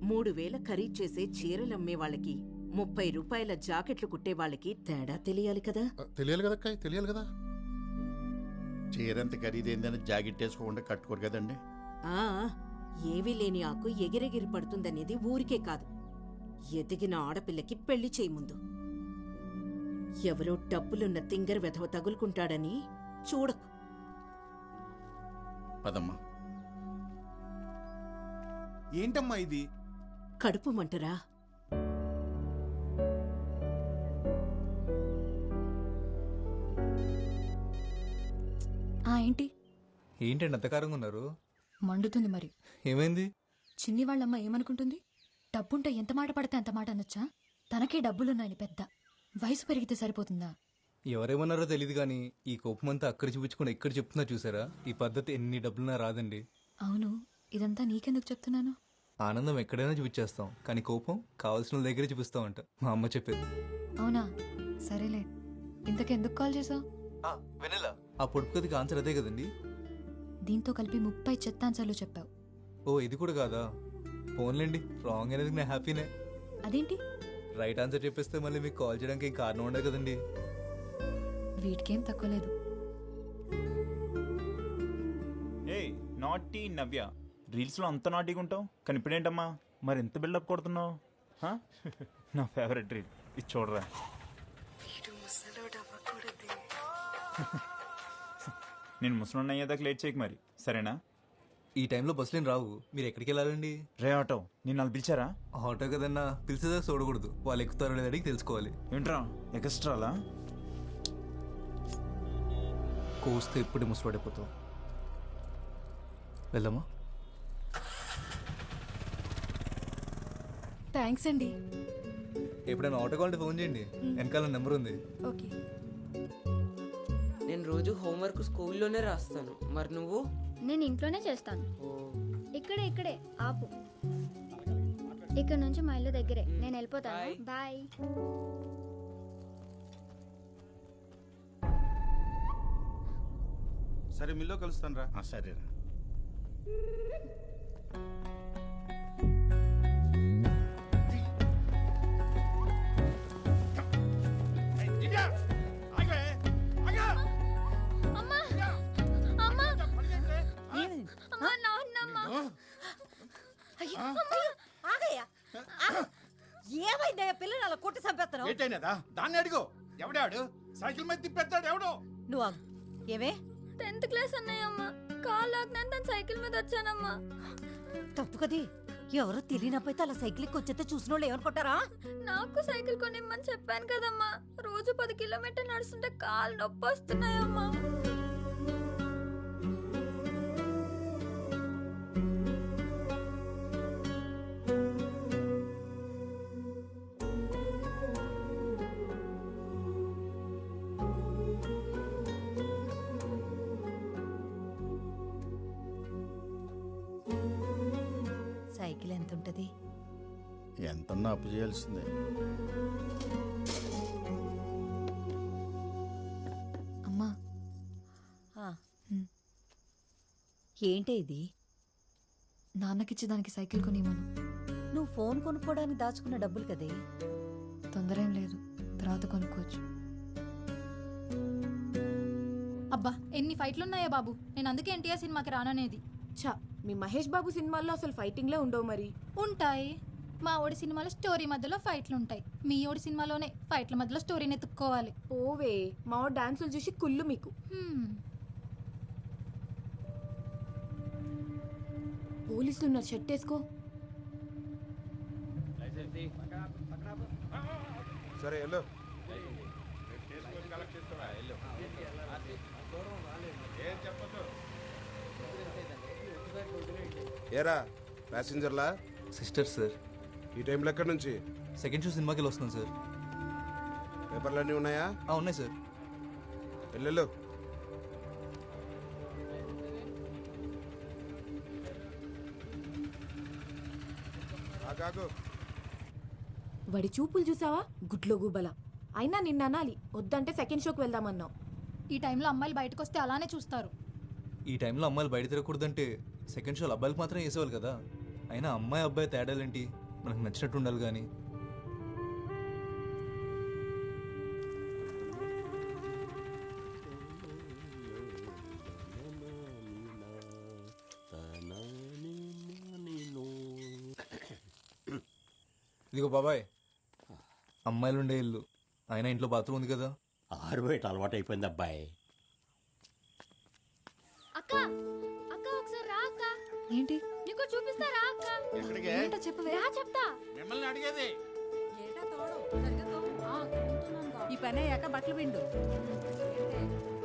3000 ఖరీదు చేసే చీరలమ్మే వాళ్ళకి, 30 రూపాయల జాకెట్లు కుట్టే వాళ్ళకి తేడా తెలియాలి కదా. తెలియాలి కదా అక్క, తెలియాలి కదా. చీరంత ఖరీదైందని జాకెట్ వేసుకోకుండా కట్టుకోరు కదండి. ఆ ఏవీ లేని ఆకు ఎగిరెగిరి పడుతుందనేది ఊరికే కాదు, ఎదిగిన ఆడపిల్లకి పెళ్లి చేయి ముందు. ఎవరో డబ్బులున్న తింగర వెధవ తగులుకుంటాడని చూడకు. పదమ్మా. ఏంటమ్మా ఇది? కడుపు మంటరా? ఏంటి ఏంటండి అంతకారంగా ఉన్నారు? మండుతుంది మరి. ఏమైంది? చిన్ని వాళ్ళమ్మ ఏమనుకుంటుంది? డబ్బుంటే ఎంత మాట పడితే అంత మాట అనొచ్చా? తనకే డబ్బులున్నాయని పెద్ద. వయసు పెరిగితే సరిపోతుందా? ఎవరేమన్నారో తెలియదు కానీ ఈ కోపం అంతా అక్కడ చూపించుకుని ఎక్కడ చెప్తున్నా చూసారా? ఈ పద్ధతి ఎన్ని డబ్బులున్నా రాదండి. అవును, ఇదంతా నీకెందుకు చెప్తున్నాను? ఆనందం ఎక్కడైనా చూపించేస్తాం కానీ కోపం కావాల్సిన వాళ్ళ దగ్గరే చూపిస్తామంట, మా అమ్మ చెప్పేది. అవునా? సరేలే. ఇంతకెందుకు కాల్ చేసావు? వెనెలా ఆ పొడుపు కథకి ఆన్సర్ అదే కదండి. దీంతో కలిపి 30 చెత్తాన్సర్లు చెప్పావు. ఓ ఇది కూడా కాదా? ఫోన్లేండి, రాంగ్ అనేది నేను హ్యాపీనే. అదేంటి? రైట్ ఆన్సర్ చెప్పేస్తే మళ్ళీ మీకు కాల్ చేయడానికి ఏం కారణం ఉండదు కదండి. వీటికేం తక్కువ లేదు. ఏయ్ నాటీ నవ్య, రీల్స్లో అంత నాటీగా ఉంటావు కానీ ఇప్పుడేంటమ్మా మరి ఎంత బిల్డప్ కొడుతున్నావు? నా ఫేవరెట్ రీల్ ఇది చూడరా. నేను ముసలి అయ్యేదాకా లేట్ చేయకు మరి, సరేనా? ఈ టైంలో బస్సులేం రావు. మీరు ఎక్కడికి వెళ్ళాలండి? రే ఆటో నేను వాళ్ళు పిలిచారా? ఆటో కదన్నా, పిలిచేదాకా చూడకూడదు. వాళ్ళు ఎక్కుతారో లేదని తెలుసుకోవాలి. ఏంట్రా ఎక్స్ట్రాలా? కోస్తే ఎప్పుడు ముసుపడిపోతావు. వెళ్దామా? థ్యాంక్స్ అండి. ఎప్పుడైనా ఆటో కావాలంటే ఫోన్ చేయండి, వెనకాల నెంబర్ ఉంది. ఓకే. నేను రోజు హోంవర్క్ స్కూల్లోనే రాస్తాను. మరి నువ్వు? నేను ఇంట్లోనే చేస్తాను. ఇక్కడే ఆపు. ఇక్కడ నుంచి మా ఇల్లు దగ్గరే. నేను వెళ్ళిపోతాను. బాయ్. సరే మిల్లో కలుస్తాను రా. సరేరా. ఏమైందయ్యా పిల్లలు అలా కొట్టి చంపేస్తాను? ఏంటైనదా? దాన్ని అడిగో. ఎవడాడు సైకిల్ మీద తిప్పేస్తాడు? ఎవడో నువ్వు ఏమే 10th క్లాస్ అన్నయ్యమ్మ. కాల్ లాగ్నాను తను సైకిల్ మీద వచ్చానమ్మా. తప్పు కది. ఎవరో తెలియనప్పైతే అలా సైకిల్కి వచ్చేస్తే చూసిన వాళ్ళు ఏమనుకుంటారా? నాకు సైకిల్ కొనిమ్మని చెప్పాను కదమ్మా. రోజు 10 కిలోమీటర్లు నడుస్తుంటే కాళ్ళు నొప్పి వస్తున్నాయమ్మా. సైకిల్ ఎంత ఉంటది? ఎంతన్నా అప్పు చేయాల్సిందే. అమ్మా ఏంటి ఇది? నాన్నకిచ్చి దానికి సైకిల్ కొనివ్వను. నువ్వు ఫోన్ కొనుక్కోవడానికి దాచుకున్న డబ్బులు కదే. తొందర ఏం లేదు, తర్వాత కొనుక్కోవచ్చు. అబ్బా ఎన్ని ఫైట్లున్నాయా బాబు. నేను అందుకే ఎన్టీఆర్ సినిమాకి రాననేది. ఛా, మీ మహేష్ బాబు సినిమాల్లో అసలు ఫైటింగ్లే ఉండవు. మరి ఉంటాయి. మా ఓడి సినిమాలో స్టోరీ మధ్యలో ఫైట్లు ఉంటాయి. మీ ఓడి సినిమాలోనే ఫైట్ల మధ్యలో స్టోరీని ఎత్తుక్కోవాలి. ఓవే, మా ఓడి డాన్సులు చూసి కుళ్ళు మీకు. పోలీసులు ఉన్నారు, షర్ట్ వేసుకో. సరే వెళ్ళు. ఏరా ప్యాసింజర్లా? Sister sir. ఈ టైంలో ఎక్కడి నుంచి? సెకండ్ షో సినిమాకి వస్తున్నాను సార్. పేపర్లన్నీ ఉన్నాయా? ఉన్నాయి సార్. వెళ్ళు. వాడి చూపులు చూసావా? గుడ్లో గుబల. అయినా నిన్న అనాలి, వద్దంటే సెకండ్ షోకి వెళ్దామన్నావు. ఈ టైంలో అమ్మాయిలు బయటకు వస్తే అలానే చూస్తారు. ఈ టైంలో అమ్మాయిలు బయట తిరగకూడదంటే సెకండ్ షోలో అబ్బాయిలకు మాత్రం వేసేవాళ్ళు కదా. అయినా అమ్మాయి అబ్బాయి తేడాలేంటి? మనకు నచ్చినట్టు ఉండాలి కానీ. ఇదిగో బాబాయ్, అమ్మాయిలు ఉండే ఇల్లు, అయినా ఇంట్లో బాత్రూమ్ ఉంది కదా. ఆరు బయట అలవాటు అయిపోయింది అబ్బాయి. అక్క అక్క ఒకసారి రా అక్క. ఏంటి? నీకు చూపిస్తారా అక్క? ఏంటో చెప్పవే. చెప్తా. మిమ్మల్ని అడిగేది. ఈ పని అయ్యాక బట్టలు పిండు.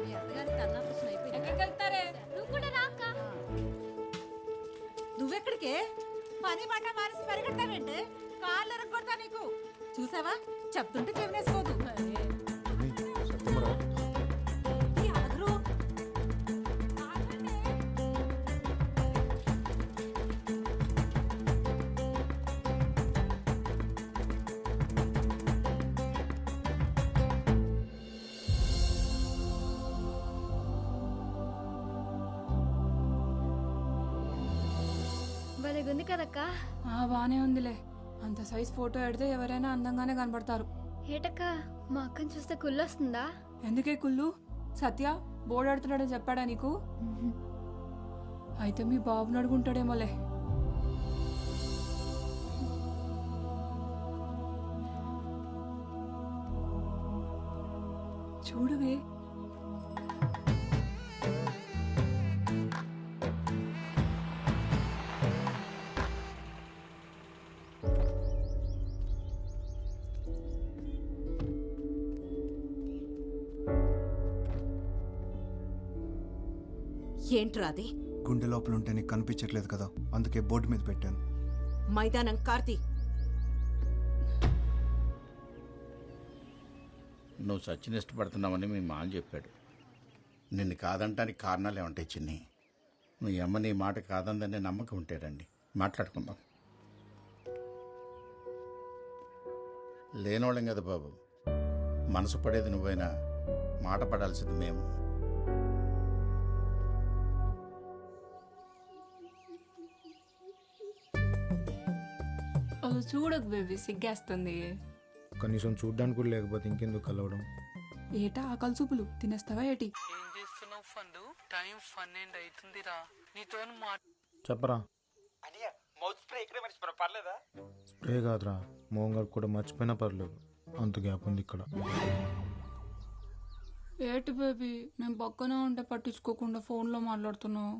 మీ అత్తగారికి అన్నాప్రశ్న అయిపోయింది. ఎక్కడికి వెళ్తారే? నువ్వు కూడా రా అక్క. నువ్వెక్కడికే? పని మాట మానేసి పరిగెడతావేంటే? కాళ్ళు ఎరగొడతా నీకు. చూసావా, చెప్తుంటే చెవినేసుకోదు. భలేగుంది కదక్క. బానే ఉందిలే. అంత సైజ్ ఫోటో ఎడితే ఎవరైనా అందంగానే కనబడతారు. ఏటక్క, మా అక్కని చూస్తే కుళ్ళొస్తుందా? ఎందుకే కుళ్ళు? సత్య బోర్డు ఆడుతున్నాడని చెప్పాడా నీకు? అయితే మీ బాబుని అడుగుంటాడేమోలే. చూడువే. ఏంట్రా అది? గుండె లోపల ఉంటే నీకు కనిపించట్లేదు కదా, అందుకే బోర్డు మీద పెట్టాను. మైదానం కార్తీ. నువ్వు సచిన్ ఇష్టపడుతున్నావని మీ మామ చెప్పాడు. నిన్ను కాదంటానికి కారణాలు ఏమంటాయి చిన్ని? మీ అమ్మ నీ మాట కాదందనే నమ్మకం ఉంటాడండి. మాట్లాడుకుందాం. లేనోళ్ళం కదా బాబు, మనసు పడేది నువ్వైనా మాట పడాల్సింది మేము. చూడకు బేబీ, సిగ్గేస్తుంది. కనీసం చూడ్డానికి కూడా లేకపోతే ఇంకెందుకు కలవడం? ఏటా ఆకలి చూపులు తినేస్తావా ఏటి? ఏం చేస్తున్నావు ఫండు? టైం 12 అవుతుందిరా. నీతో చెప్పరా. మౌత్ స్ప్రే ఇక్కడ మర్చిపోయినా పర్లేదా? స్ప్రే కాదురా, మోహన్ కూడా మర్చిపోయినా పర్లేదు, అంత గ్యాప్ ఉంది ఇక్కడ. ఏటి బేబీ, మేము పక్కనే ఉంటే పట్టించుకోకుండా ఫోన్లో మాట్లాడుతున్నావు.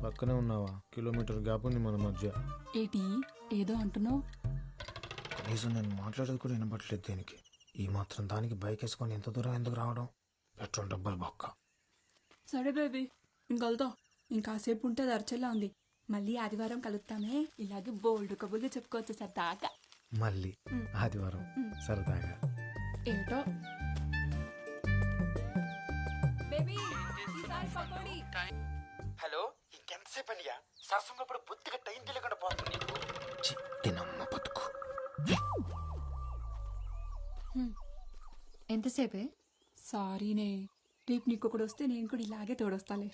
పక్కనే ఉన్నావా? కిలోమీటర్ గ్యాప్ ఉంది మన మధ్య. ఏటి ఏదో అంటున్నావు? కనీసం నేను మాట్లాడేది కూడా వినపట్లేదు దేనికి. ఈ మాత్రం దానికి బైక్ వేసుకొని ఎంత దూరం ఎందుకు రావడం? పెట్రోల్ డబ్బులు బొక్క. సరే బేబీ, ఇంకలుతా. ఇంకాసేపు ఉంటే అది అర్చలా ఉంది. మళ్ళీ ఆదివారం కలుస్తామే, ఇలాగే బోల్డ్ కబుర్లు చెప్పుకోవచ్చు సరదాగా. మళ్ళీ ఆదివారం సరదాగా. ఏటో హలో, ఇంకెంతసేపు అనియా? సరసంగా ఇప్పుడు బుద్ధిగా టైం తెలియకుండా పోతుంది నీకు. తినమ్మ బతుకు. ఎంతసేపే? సారీనే, రేపు నీకు ఒకడు వస్తే నేను కూడా ఇలాగే తోడొస్తాలే.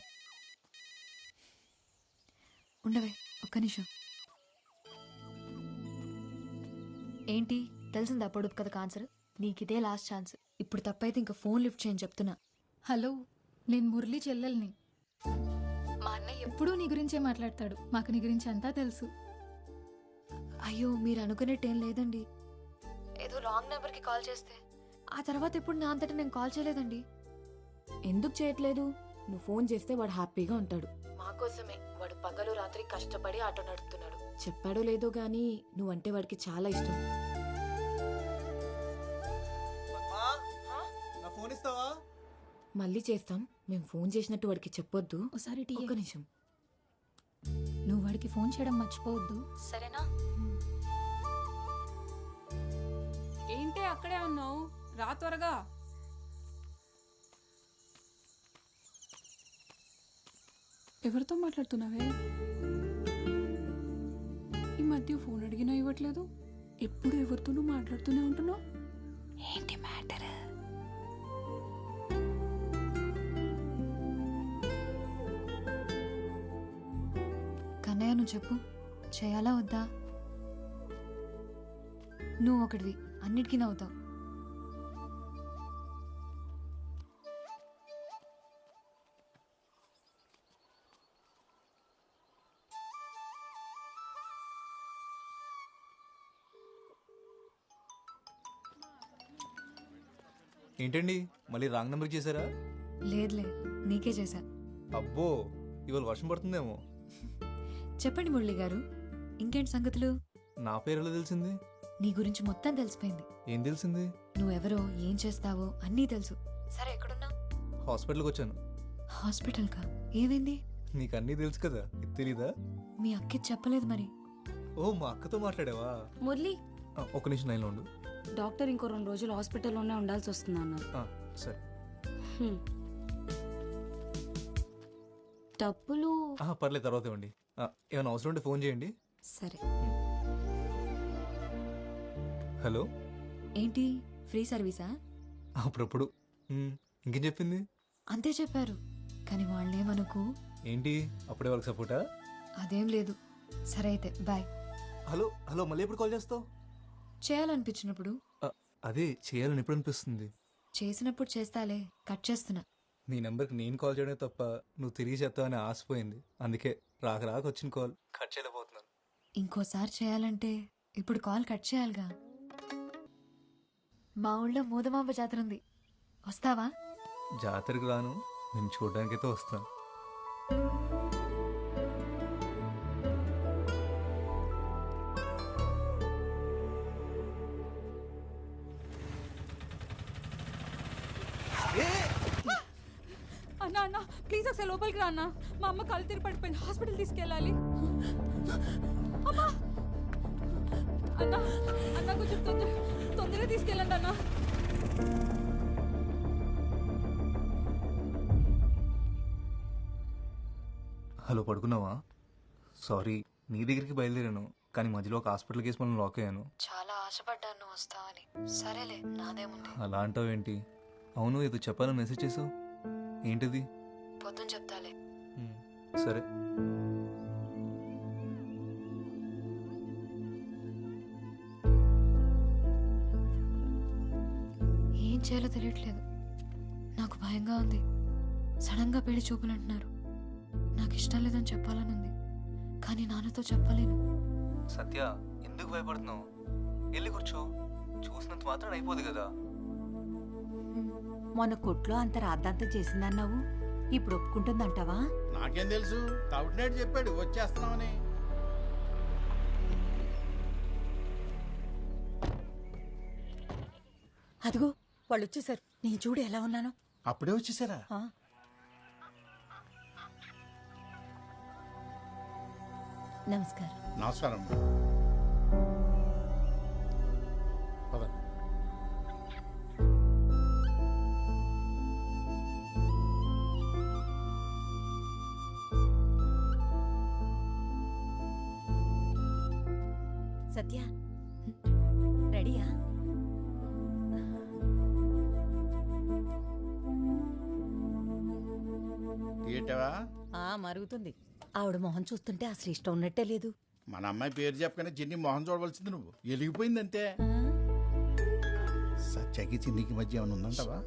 ఉండవే ఒక్క నిమిషం. ఏంటి తెలిసిందా పొడుపు కథ ఆన్సర్? నీకిదే last chance. ఇప్పుడు తప్పైతే ఇంకా ఫోన్ లిఫ్ట్ చేయని చెప్తున్నా. హలో, నేను మురళి చెల్లెల్ని. మా అన్నయ్య ఎప్పుడూ నీ గురించే మాట్లాడతాడు. మాకు నీ గురించి అంతా తెలుసు. అయ్యో, మీరు అనుకునేట్టేం లేదండి. ఏదో రాంగ్ నెంబర్కి కాల్ చేస్తే ఆ తర్వాత ఎప్పుడు నా అంతటా నేను కాల్ చేయలేదండి. ఎందుకు చేయట్లేదు? నువ్వు ఫోన్ చేస్తే వాడు హ్యాపీగా ఉంటాడు. మా కోసమే వాడు పగలు రాత్రి కష్టపడి ఆటో నడుపుతున్నాడు. చెప్పాడో లేదో గానీ నువ్వంటే వాడికి చాలా ఇష్టం. నా ఫోన్ ఇస్తావా? మళ్ళీ చేస్తాం. మేము ఫోన్ చేసినట్టు వాడికి చెప్పొద్దు. ఒకసారి ఒక్క నిమిషం. నువ్వు వాడికి ఫోన్ చేయడం మర్చిపోవద్దు, సరేనా? ఏంటి అక్కడే ఉన్నావు? రా త్వరగా. ఎవరితో మాట్లాడుతున్నావే? ఈ మధ్య ఫోన్ అడిగినా ఇవ్వట్లేదు. ఎప్పుడు ఎవరితోనూ మాట్లాడుతూనే ఉంటున్నావు. ఏంటి మ్యాటర్? కన్నయ్య, నువ్వు చెప్పు, చేయాలా వద్దా? నువ్వు ఒకటివి, అన్నిటికీ నవ్వుతావు. ఏంటండి మళ్ళీ రాంగ్ నెంబర్ చేశారా? లేదులే, నీకే చేశా. అబ్బో, ఇవాళ వర్షం పడుతుందేమో. చెప్పండి మురళి గారు, ఇంకేంటి సంగతులు? నా పేరు ఎలా తెలిసింది? నీ గురించి మొత్తం తెలిసిపోయింది. ఏం తెలిసింది? నువ్వెవరో, ఏం చేస్తావో అన్నీ తెలుసు. సరే, ఎక్కడున్నా? హాస్పిటల్కి వచ్చాను. హాస్పిటల్కా? ఏమైంది? నీకు అన్నీ తెలుసు కదా, ఇది తెలీదా? మీ అక్కి చెప్పలేదు మరి. ఓ, మా అక్కతో మాట్లాడావా? మురళి, ఒక నిమిషం లైన్లో ఉండు. డాక్టర్ ఇంకో 2 రోజులు హాస్పిటల్లోనే ఉండాల్సి వస్తుంది అన్నారు. సరే. డబ్బులు పర్లేదు, తర్వాత ఇవ్వండి. ఏమైనా అవసరం ఉంటే ఫోన్ చేయండి. సరే. హలో, ఏంటి ఫ్రీ సర్వీసా? అప్పుడప్పుడు. ఇంకేం చెప్పింది? అంతే చెప్పారు, కానీ వాళ్ళేమనుకు. ఏంటి అప్పుడే వాళ్ళకి సపోర్టా? అదేం లేదు. సరే అయితే బాయ్. హలో హలో, మళ్ళీ ఎప్పుడు కాల్ చేస్తావు? చేయాలనిపించినప్పుడు. అదే, చేయాలని ఎప్పుడు అనిపిస్తుంది? చేసినప్పుడు చేస్తాలే, కట్ చేస్తున్నా. నీ నెంబర్కి నేను కాల్ చేయడమే తప్ప నువ్వు తిరిగి చేస్తావని ఆశపోయింది. అందుకే రాక వచ్చిన కాల్ కట్ చేయలేకపోతున్నాను. ఇంకోసారి చేయాలంటే ఇప్పుడు కాల్ కట్ చేయాలిగా. మా ఊళ్ళో మోదమాంబ జాతర ఉంది, వస్తావా? జాతరకు రాను, నేను చూడడానికైతే వస్తాను. ప్లీజ్ ఒకసారి లోపలికి రా అన్న. మా అమ్మ కళ్ళు తిరిగి పడిపోయింది, హాస్పిటల్ తీసుకెళ్ళాలి. అమ్మా అన్న, అన్న కొంచెం తొందరగా తీసుకెళ్ళండి అన్న. హలో, పడుకున్నావా? సారీ, నీ దగ్గరికి బయలుదేరాను, కానీ మధ్యలో ఒక హాస్పిటల్ కేసు మనం లాక్ అయ్యాను. చాలా ఆశపడ్డాను నువ్వు వస్తావని. సరేలే, నాదేముంది. అలా అంటావేంటి? అవును, ఏదో చెప్పాలని మెసేజ్ చేసావు, ఏంటిది? పొద్దున చెప్తాలే. సరే. ఏం చేయాలో తెలియట్లేదు. నాకు భయంగా ఉంది. సడన్గా పెళ్లి చూపులు అంటున్నారు. నాకు ఇష్టం లేదని చెప్పాలని ఉంది, కానీ నాన్నతో చెప్పలేను. సత్య, ఎందుకు భయపడుతున్నావు? వెళ్ళి కూర్చో, చూసినంత మాత్రం అయిపోదు కదా. మొన్న కొట్లో అంత రాద్దాంతం చేసిందన్నావు, ఇప్పుడు ఒప్పుకుంటుందంటావా? నాకేం తెలుసు, తౌటినాడు చెప్పాడు వచ్చేస్తున్నామని. అదిగో వాళ్ళు వచ్చేసారు. నేను చూడు ఎలా ఉన్నాను. అప్పుడే వచ్చేసారా? నమస్కారం. నమస్కారం. సత్య రెడీయా? ఏంటవా? మరుగుతుంది. ఆవిడ మొహం చూస్తుంటే అసలు ఇష్టం ఉన్నట్టే లేదు. మన అమ్మాయి పేరు చెప్పగానే చిన్ని మొహం చూడవలసింది నువ్వు. వెలిగిపోయిందంతే. సత్యకి చిన్నికి మధ్య ఏమైనా ఉందంటావా?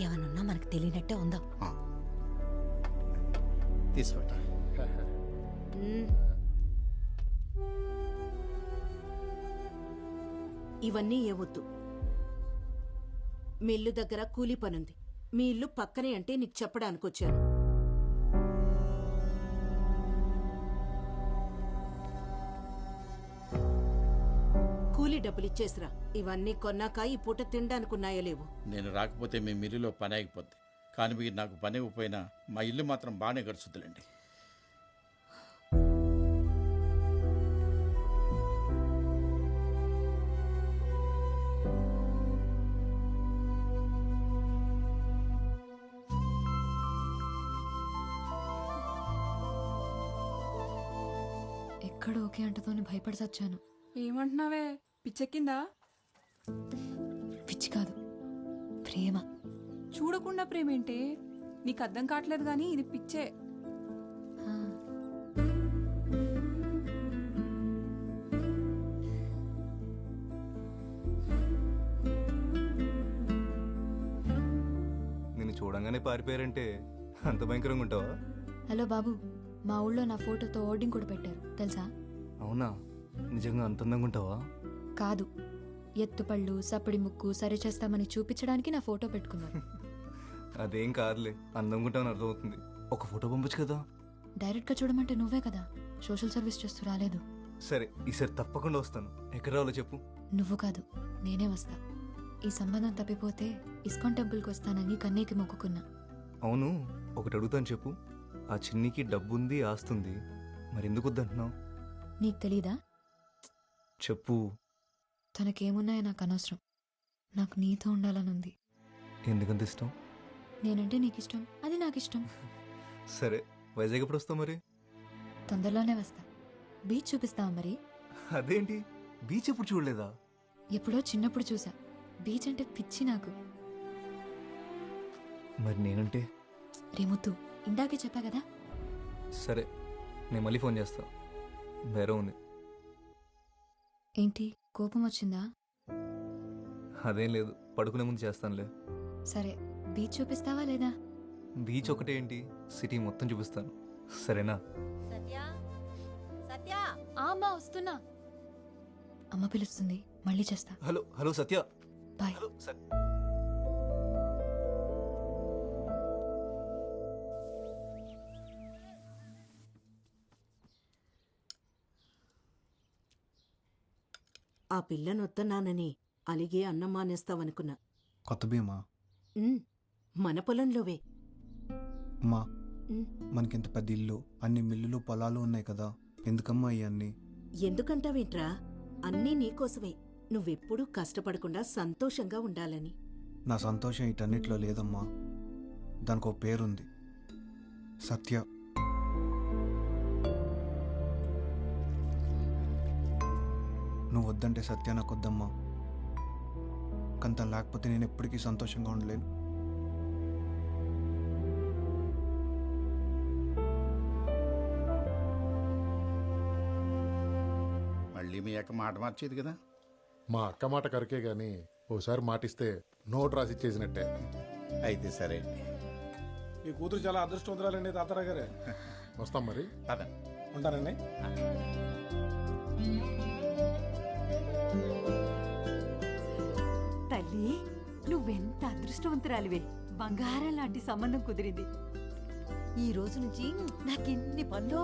ఏమనున్నా మనకు తెలియనట్టే ఉందాం. తీసుకోట. ఇవన్నీ ఏవద్దు. మీ ఇల్లు దగ్గర కూలీ పనుంది. మీ ఇల్లు పక్కనే అంటే నీకు చెప్పడానికి వచ్చాను. కూలీ డబ్బులు ఇచ్చేసిరా. ఇవన్నీ కొన్నాక ఈ పూట తినడానికి ఉన్నాయో లేవు. నేను రాకపోతే మీ మిల్లులో పని ఆగిపోద్ది, కానీ మీరు నాకు పని ఇవ్వకపోయినా మా ఇల్లు మాత్రం బాగానే గడుచుద్దులేండి. ఎక్కడ ఓకే అంటతోని భయపడి చచ్చాను. ఏమంటున్నావే, పిచ్చెక్కిందా? పిచ్చి కాదు, ప్రేమ. చూడకుండా ప్రేమేంటే? నీకు అర్థం కావట్లేదు కానీ ఇది పిచ్చే. నిన్ను చూడంగానే పారిపోయారంటే అంత భయంకరంగా ఉంటావా? హలో బాబు, మా ఊళ్ళో నా ఫోటోతో ఓర్డింగ్ కూడా పెట్టారు తెలుసా? అవునా? నిజంగా అంత అందంగా ఉంటావా? కాదు, ఎత్తుపళ్ళు సప్పడి ముక్కు సరి చేస్తామని చూపించడానికి నా ఫోటో పెట్టుకున్నారు. అదేం కాదులే, అందంగా ఉంటావని అర్థమవుతుంది. ఒక ఫోటో పంపొచ్చు కదా. డైరెక్ట్గా చూడమంటే నువ్వే కదా సోషల్ సర్వీస్ చేస్తూ రాలేదు. సరే, ఈసారి తప్పకుండా వస్తాను. ఎక్కడ రావాలో చెప్పు. నువ్వు కాదు, నేనే వస్తా. ఈ సంబంధం తప్పిపోతే ఇస్కాన్ టెంపుల్కి వస్తానని కన్నీకి మొక్కుకున్నా. అవును, ఒకటి అడుగుతాను చెప్పు. ఆ చిన్నికి డబ్బుంది, ఆస్తుంది, మరెందుకు వద్దంటున్నావు? నీకు తెలీదా? చెప్పు. తనకేమున్నాయో నాకు అనవసరం. నాకు నీతో ఉండాలని ఉంది. ఎందుకంత ఇష్టం? నేనంటే నీకు ఇష్టం, అది నాకు ఇష్టం. సరే, వైజాగ్ ఎప్పుడు వస్తావు మరి? తొందరలోనే వస్తా. బీచ్ చూపిస్తావా మరి? అదేంటి, బీచ్ ఎప్పుడు చూడలేదా? ఎప్పుడో చిన్నప్పుడు చూసా. బీచ్ అంటే పిచ్చి నాకు. మరి నేనంటే? రేముత్తు, ఇందాకే చెప్పా కదా. సరే, నేను మళ్ళీ ఫోన్ చేస్తా. వేరే ఉంది. ఏంటి, కోపం వచ్చిందా? అదేం లేదు, పడుకునే ముందు చేస్తానులే. సరే, బీచ్ చూపిస్తావా లేదా? బీచ్ ఒకటే ఏంటి, సిటీ మొత్తం చూపిస్తాను. సరేనా? సత్య, సత్య. అమ్మా వస్తున్నా. అమ్మ పిలుస్తుంది, మళ్ళీ చేస్తా. హలో హలో సత్య. బాయ్. హలో ఆ పిల్లనొత్తన్నానని అలిగే అన్నం మానేస్తావనుకున్నా. కొత్త భీమా? మన పొలంలోవే. అమ్మా, మనకింత పెద్ద ఇల్లు, అన్ని మిల్లులు పొలాలు ఉన్నాయి కదా, ఎందుకమ్మా ఇవన్నీ? ఎందుకంటావేంట్రా? అన్నీ నీకోసమే. నువ్వెప్పుడూ కష్టపడకుండా సంతోషంగా ఉండాలని. నా సంతోషం ఇటన్నిటిలో లేదమ్మా. దానికి ఒక పేరుంది, సత్య. నువ్వు వద్దంటే సత్య నాకు వద్దమ్మా. కానీ తను లేకపోతే నేను ఎప్పటికీ సంతోషంగా ఉండలేను. మళ్ళీ మీ అక్క మాట మార్చేది కదా. మా అక్క మాట కరికే గాని ఓసారి మాటిస్తే నోట్ రాసి చేసినట్టే. అయితే సరే. ఈ కూతురు చాలా అదృష్టవంతురాలండి తాతారా గారే. వస్తాం మరి. అదే ఉంటానండి. తల్లి, నువ్వెంత అదృష్టవంతురాలివే. బంగారం లాంటి సంబంధం కుదిరింది. ఈ రోజు నుంచి నాకెన్ని పనులు.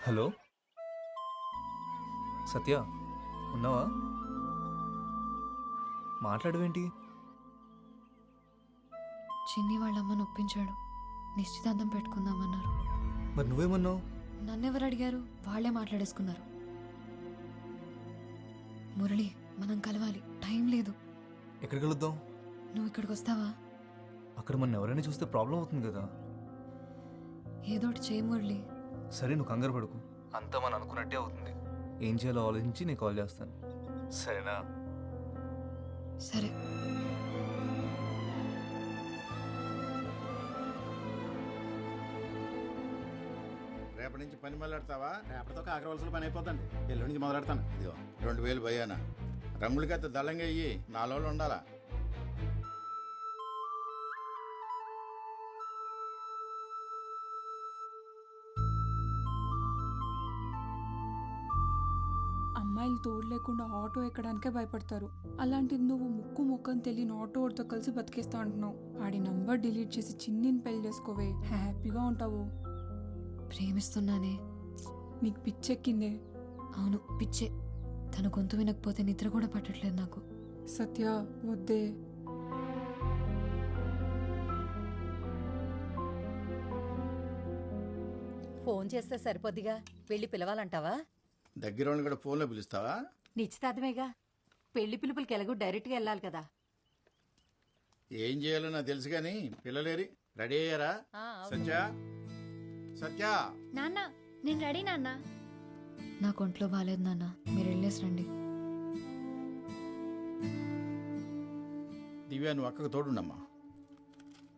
హలో సత్య, ఉన్నావా? మాట్లాడవేంటి? చిన్ని వాళ్ళమ్మని ఒప్పించాడు, నిశ్చితార్థం పెట్టుకుందామన్నారు. మరి నువ్వేమన్నావు? నన్నెవరు అడిగారు? వాళ్లే మాట్లాడేసుకున్నారు. మురళి, మనం కలవాలి, టైం లేదు. ఎక్కడికి వెళుద్దాం? నువ్వు ఇక్కడికి వస్తావా? అక్కడ మన ఎవరైనా చూస్తే ప్రాబ్లం అవుతుంది కదా. ఏదోటి చేయి మురళి. సరే, నువ్వు కంగారు పడుకు, అంతా మనం అనుకున్నట్టే అవుతుంది. ఏం చేయాలో ఆలోచించి నేను కాల్ చేస్తాను, సరేనా? సరే. రేపటి నుంచి పని మొదలెడతావా? రేపటితో కాకరవలసిన పని అయిపోతుంది. ఎల్లుండి నుంచి మొదలెడతాను. ఇదిగో 2000 భయానా. రంగులకైతే దళంగా అయ్యి 4 రోజులు ఉండాలా. అమ్మాయిలు తోడు లేకుండా ఆటో ఎక్కడానికే భయపడతారు. అలాంటిది నువ్వు ముక్కు ముఖం తెలియని ఆటోతో కలిసి బతికేస్తా అంటున్నావు. ఆడి నంబర్ డిలీట్ చేసి చిన్నిని పెళ్లి చేసుకోవే, హ్యాపీగా ఉంటావు. ప్రేమిస్తున్నానే. నీకు పిచ్చెక్కిందే? అవును, పిచ్చే. తన గొంతు వినకపోతే నిద్ర కూడా పట్టట్లేదు నాకు. సత్య, వద్దే. ఫోన్ చేస్తే సరిపోద్దిగా. వెళ్ళి పిలవాలంటావా? దగ్గర వాళ్ళని కూడా ఫోన్లో పిలుస్తావా? నిశ్చితార్థమేగా. పెళ్లి పిలుపులకి ఎలాగో డైరెక్ట్గా వెళ్ళాలి కదా. ఏం చేయాలో నాకు తెలుసు కానీ పిల్లలేరి రెడీ అయ్యారా? సత్య, సత్య. నాన్న, నేను రెడీ నాన్న. నాకు ఒంట్లో బాగాలేదు నాన్న, మీరు వెళ్ళేసి రండి. దివ్య, నువ్వు అక్కకు తోడుండమ్మా.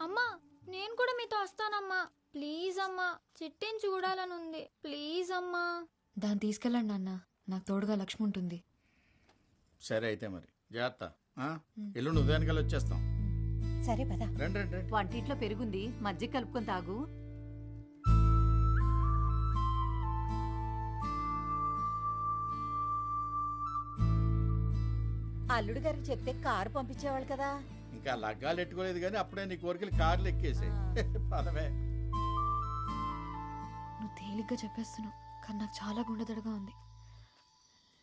అమ్మా, నేను కూడా మీతో వస్తానమ్మా. ప్లీజ్ అమ్మా, చిట్టిని చూడాలని ఉంది. ప్లీజ్ అమ్మా. దాన్ని తీసుకెళ్ళండి నాన్న, నాకు తోడుగా లక్ష్మి ఉంటుంది. సరే అయితే మరి జాగ్రత్త. ఎల్లుండి ఉదయానికల్లా వచ్చేస్తాం. సరే పద. రండి రండి రండి. వంటింట్లో పెరుగుంది, మజ్జిగ కలుపుకొని తాగు. అల్లుడు గారికి చెప్తే కారు పంపించేవాళ్ళు కదా. ఇంకా లగ్గాలు ఎట్టుకోలేదు కానీ అప్పుడే నీ కోరికలు కార్లు ఎక్కేసాయి. పదవే. నువ్వు తేలిగ్గా చెప్పేస్తున్నావు, కానీ నాకు చాలా గుండెదడగా ఉంది.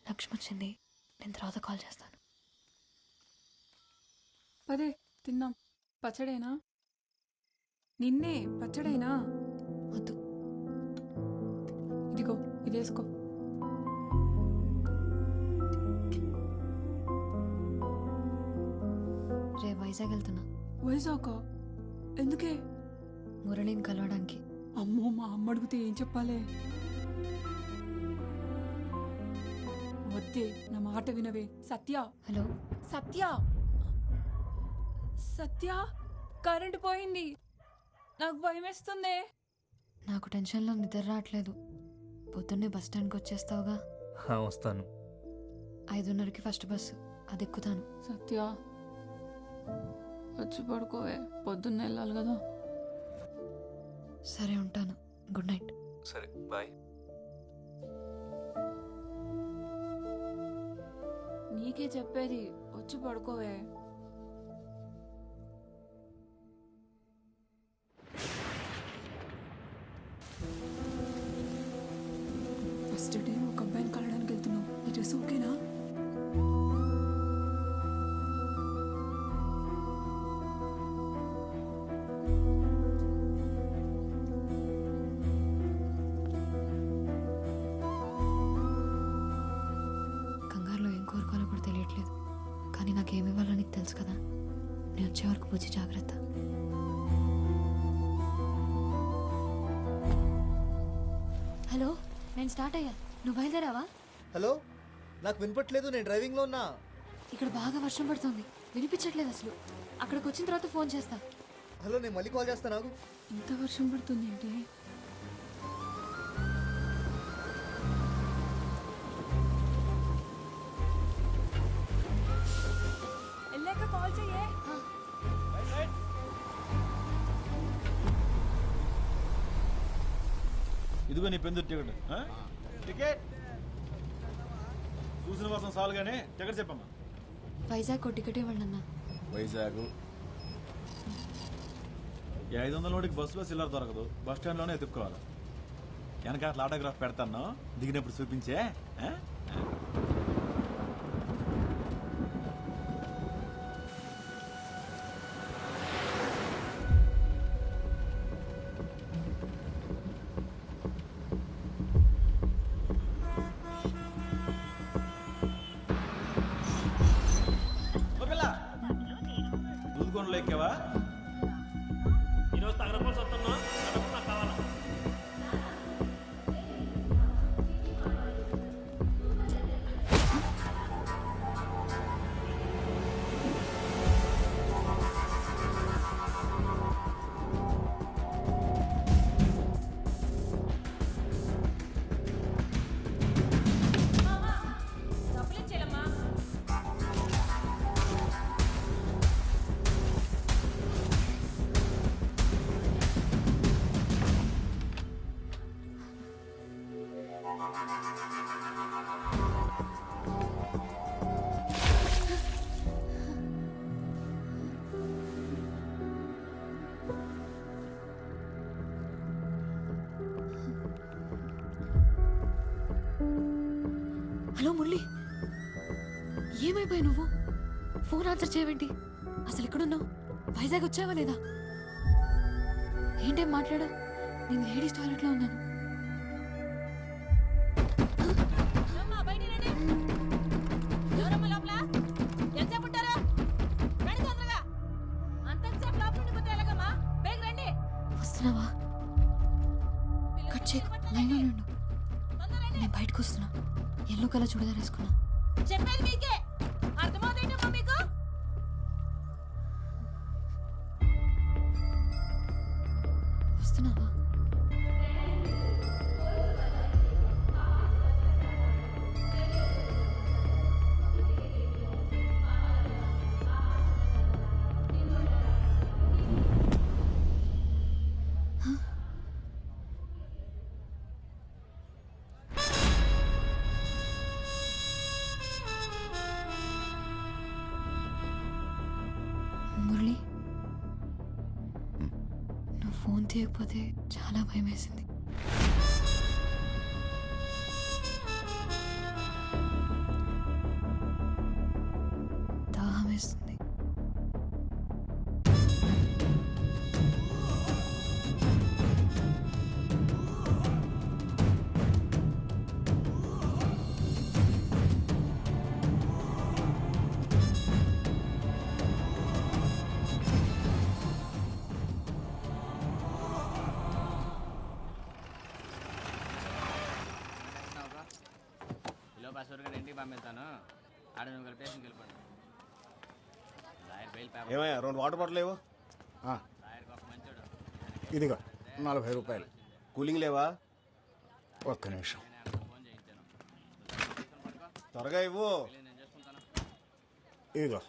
లక్ష్మి వచ్చింది, నేను తర్వాత కాల్ చేస్తాను. పదే, తిన్నాం. పచ్చడేనా? నిన్నే పచ్చడేనా? వద్దు. ఇదిగో, ఇది వేసుకో. రే వైజాగ్ వెళ్తున్నా. వైజాగ్? ఎందుకే? మురళిని కలవడానికి. అమ్మో, మా అమ్మ అడిగితే ఏం చెప్పాలే? వద్దే, నా మాట వినవే. సత్య. హలో సత్య. సత్య, కరెంటు పోయింది. నాకు భయం వేస్తుందే. నాకు టెన్షన్లో నిద్ర రావట్లేదు. పొద్దున్నే బస్ స్టాండ్కి వచ్చేస్తావుగా? వస్తాను. 5:30కి ఫస్ట్ బస్సు, అది ఎక్కుతాను. సత్య, వచ్చి పడుకోవే, పొద్దున్న వెళ్ళాలి కదా. సరే, ఉంటాను. Good night. సరే, బాయ్. నీకే చెప్పేది, వచ్చి పడుకోవే. ఫస్ట్ డే ఒక అబ్బాయిని కలవడానికి వెళ్తున్నా. వచ్చి జాగ్రత్త. హలో, నేను స్టార్ట్ అయ్యా. నువ్వు బయలుదేరావా? హలో, నాకు వినపట్లేదు, నేను డ్రైవింగ్లో ఉన్నా. ఇక్కడ బాగా వర్షం పడుతుంది, వినిపించట్లేదు అసలు. అక్కడికి వచ్చిన తర్వాత ఫోన్ చేస్తా. హలో, నేను మళ్ళీ కాల్ చేస్తాను నాకు. ఇంత వర్షం పడుతుంది ఏంటి? వెళ్ళాక కాల్ చెయ్యే. ఇదిగో నీ పెందు టికెట్. టికెట్ చూసిన వర్షం చాలు కానీ టికెట్ చెప్పమ్మా. వైజాగ్ టికెట్ ఇవ్వండి అన్న. వైజాగ్ 500 నోటికి బస్సులో సిల్లర్ దొరకదు, బస్ స్టాండ్లోనే ఎత్తుక్కోవాలి. వెనక అట్లా ఆటోగ్రాఫ్ పెడతాను, దిగినప్పుడు చూపించే. దూదుకొండలో ఎక్కావా? ఈరోజు తగరపల్సి వస్తున్నా, నాకు కావాలా? హలో మురళి, ఏమైపోయావు నువ్వు? ఫోన్ ఆన్సర్ చేయవేంటి? అసలు ఎక్కడున్నావు? వైజాగ్ వచ్చావా లేదా? ఏంటేం మాట్లాడా? నేను లేడీస్ టాయిలెట్లో ఉన్నాను. వస్తున్నావా? కట్ చేయకు, లైన్లో ఉండు. నేను బయటకు వస్తున్నా. ఎల్లో కలర్ చూడదా వేసుకున్నా. చెప్పేది మీకే అర్థమవుతుందమ్మా మీకు? వస్తున్నావా? మురళి, నువ్వు ఫోన్ తీయకపోతే చాలా భయం వేసింది. దాహం వేస్తుంది. ఇంటికి పంపిస్తాను, ఆడ నువ్వు కలిపేసి వెళ్ళిపోండి. ఏమయ్యా 2 వాటర్ బాటిల్ లేవు? ఇదిగో 40 రూపాయలు. కూలింగ్ లేవా? ఒక్క నిమిషం, త్వరగా ఇవ్వు. ఇదిగో.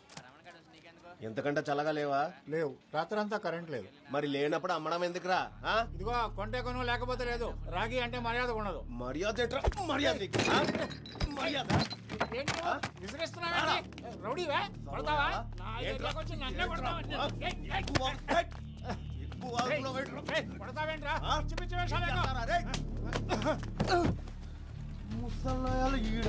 ఎంతకంటే చల్లగా లేవా? లేవు, రాత్రంతా కరెంట్ లేదు. మరి లేనప్పుడు అమ్మడం ఎందుకురా? ఇదిగో కొంటే కొను, లేకపోతే లేదు. రాగి అంటే మర్యాద ఉండదు. మర్యాద మర్యాద ముసలాయాలు ఈడ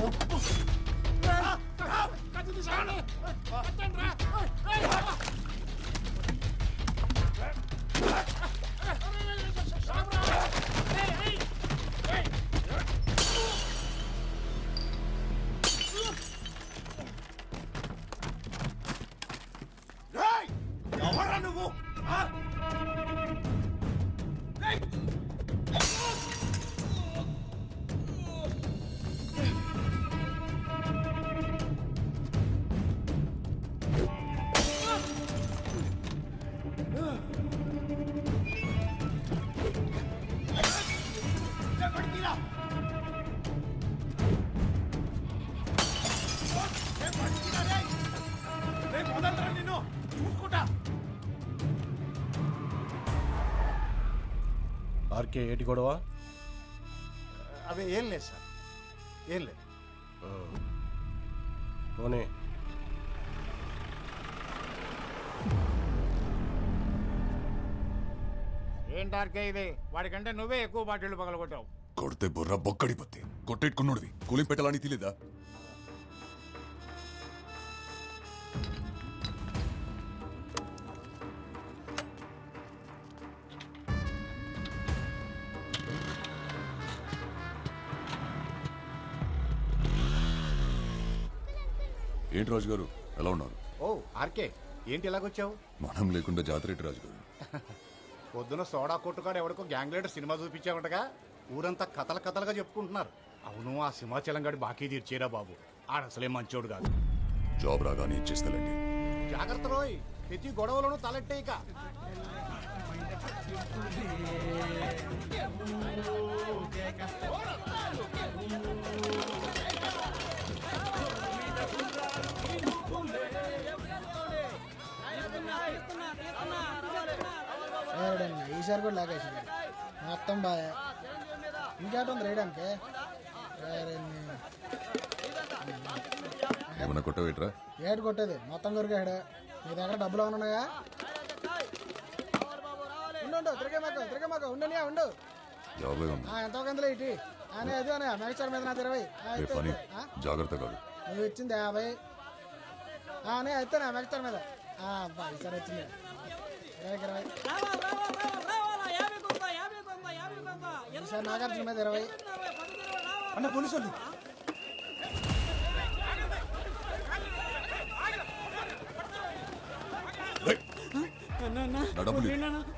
ఎవరన్నా ఆర్కే ఏటి గొడవ? అవి ఏం లేదు సార్, ఏం లేదు. పోనీ ఏంటి ఆర్కే ఇది? వాడికంటే నువ్వే ఎక్కువ బాటిళ్ళు పగలగొట్టావు. కొడితే బుర్ర బొక్కడిపోతే కొట్టేట్టుకున్నోడివి కూలింగ్ పెట్టాలని తెలీదా? ఏంటి రాజు గారు ఎలా ఉన్నారు? ఓ ఆర్కే, ఏంటి ఇలాగొచ్చావు? మనం లేకుండా జాతర ఏంటి రాజు గారు? పొద్దున సోడా కొట్టుకాడు ఎవడికో గ్యాంగ్ లీడర్ సినిమా చూపించావంటగా, ఊరంతా కథలు కథలుగా చెప్పుకుంటున్నారు. అవును, ఆ సింహాచలం గాడి బాకీ తీర్చేరా బాబు, ఆడసలే మంచోడు కాదు. జాబ్ రాగానే ఇచ్చేస్తానండి. జాగ్రత్త రోయ్, ప్రతి గొడవలోనూ తలెట్టేయక. ఈసారి కూడా లాగేసి మొత్తం బాగా ఇంకేటుంది రేయడానికి. ఏమన్నా కొట్టవేట్రా? ఏడు కొట్టేది మొత్తం కొరికాడు. నీ దగ్గర డబ్బులు ఉన్నాయా? ఉండు, తిరిగే మాకు ఉండనియా ఉండు. ఎంతో కందులో ఇటీ అనే అది అనే మెగస్టార్ మీద నా 20. జాగ్రత్త కాదు, నువ్వు ఇచ్చింది 50 అనే అయితే నా మెగస్టార్ మీద ఈసారి వచ్చింది 20. ఈసారి నాగార్జున మీద 20. అన్న పోలీసు వాళ్ళు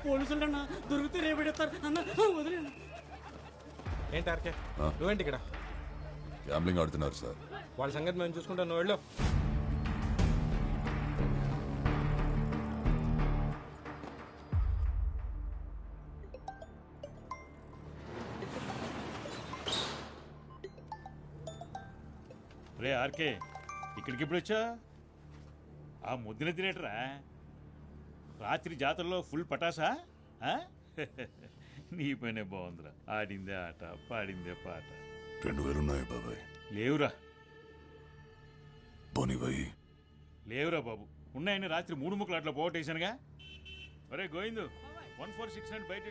పోలీసులు దొరికితే రేపెడతారు అన్న, వదిలేను. ఏంటి ఆర్కే, నువ్వేంటి ఇక్కడ? గ్యాంబ్లింగ్ ఆడుతున్నారు సార్. వాళ్ళ సంగతి మేము చూసుకుంటాం, నువ్వు వెళ్ళు. రే ఆర్కే, ఇక్కడికి ఎప్పుడు వచ్చా? ఆ ముద్దున తినేటరా? రాత్రి జాతరలో ఫుల్ పటాసా? నీ పనే బాగుందిరా. ఆడిందే ఆట, పాడిందే పాట. 2000 ఉన్నాయి బాబాయ్. లేవురా. పోనివ్వయి. లేవురా బాబు, ఉన్నాయని రాత్రి 3 ముక్కలు అట్లా పోగొట్టేశానుగా. ఒరే గోవిందు, 146 బయట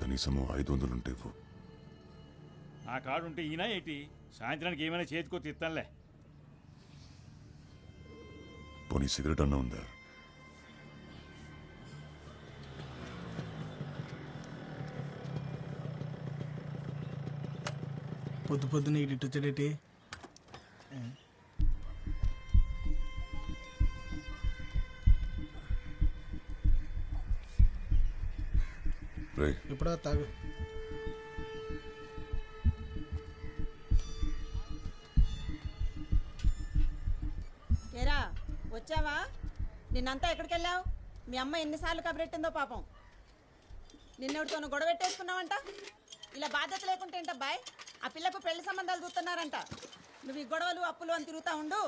కనీసం 500 ఉంటే ఆ కార్డు ఉంటే ఈయన ఏంటి? సాయంత్రానికి ఏమైనా చేతికో తిత్తానులే. పోనీ సిగరెట్ అన్నా ఉందా? పొద్దున ఇటు వచ్చాడేటి? ఇప్పుడు తాగు. ఏరా వచ్చావా? నిన్నంతా ఎక్కడికి వెళ్ళావు? మీ అమ్మ ఎన్నిసార్లు కబరెట్టిందో పాపం. నిన్నెవడితోనూ గొడవ పెట్టేసుకున్నావంట. ఇలా బాధ్యత లేకుంటే ఏంటబ్బాయ్? ఆ పిల్లకు పెళ్లి సంబంధాలు చూస్తున్నారంట. నువ్వు ఈ గొడవలు అప్పులు అని తిరుగుతా ఉండు,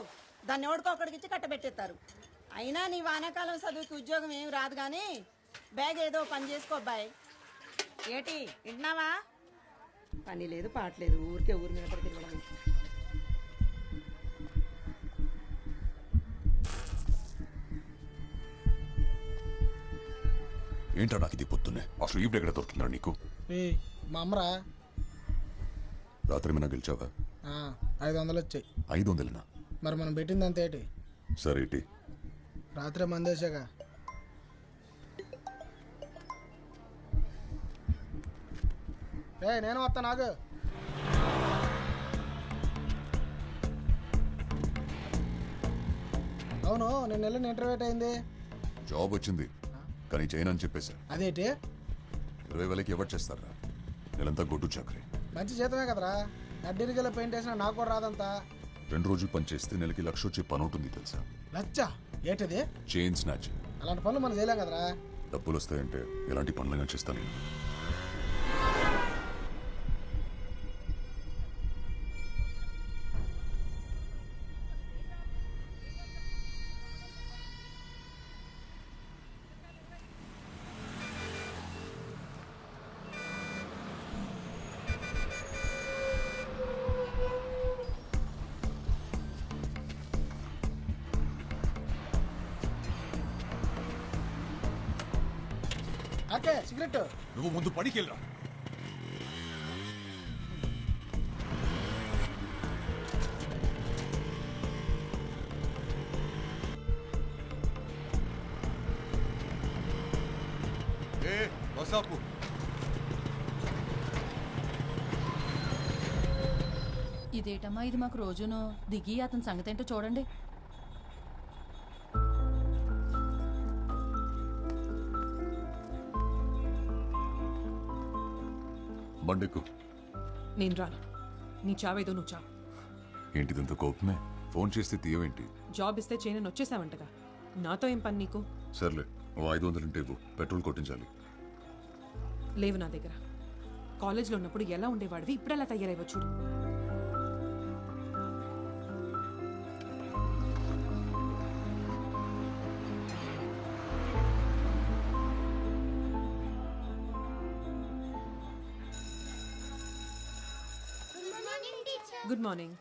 దాన్ని ఎవడికో ఒకడికి ఇచ్చి కట్టబెట్టేస్తారు. అయినా నీ వానాకాలం చదువుకి ఉద్యోగం ఏమి రాదు కానీ బ్యాగ్ ఏదో పని చేసుకో అబ్బాయి. ఏటి వింటున్నావా? పని లేదు పాటలేదు, ఊరికే ఊరి మీద పడి తిరగడం. ఏంటో నాకు ఇది పొద్దున్నే అసలు ఈవిడ ఎక్కడ దొరుకుతుందా నీకు? మా అమ్మరా. రాత్రి ఏమైనా గెలిచావా? 500 వచ్చాయి. 500? మరి మనం పెట్టింది అంత ఏంటి? సరే ఏంటి? రాత్రి మందేశాగా. నేను వస్తా. నాకు అవును, నేను వెళ్ళిన ఇంటర్వ్యూ అయింది. జాబ్ వచ్చింది కానీ చేయను అని చెప్పేశా. అదేంటి? 20,000కి ఎవరు చేస్తారా? నెలంతా గొడ్డు చాకరీ. మంచి జీతమే కదరా. అడ్డీరిగల పెయింట్ వేసినా నాకు కూడా రాదంతా. 2 రోజులు పని చేస్తే నెలకి 1,00,000 వచ్చే పని ఉంటుంది తెలుసా? లచ్చ ఏంటిది? Chain snatch. అలాంటి పనులు మనం చేయలేం కదరా. డబ్బులు వస్తాయంటే ఎలాంటి పనులైనా చేస్తాను నేను. ఆకే సిగరెట్. నువ్వు ముందు పడికెళ్ళరా. వసాపు ఇదేటమ్మా ఇది మాకు రోజును దిగి అతని సంగతి ఏంటో చూడండి. బండెక్కు. నేను రాను. నీ చావేదో నువ్వు చావు. ఏంటిదంత కోపమే? ఫోన్ చేస్తే తీయవేంటి? జాబ్ ఇస్తే చేయనని వచ్చేసావంటగా. నాతో ఏం పని నీకు? సర్లే, ఓ 500 ఉంటే ఇవ్వు, పెట్రోల్ కొట్టించాలి. లేవు నా దగ్గర. కాలేజ్లో ఉన్నప్పుడు ఎలా ఉండేవాడివి, ఇప్పుడు ఎలా తయారైవో చూడు. Good morning.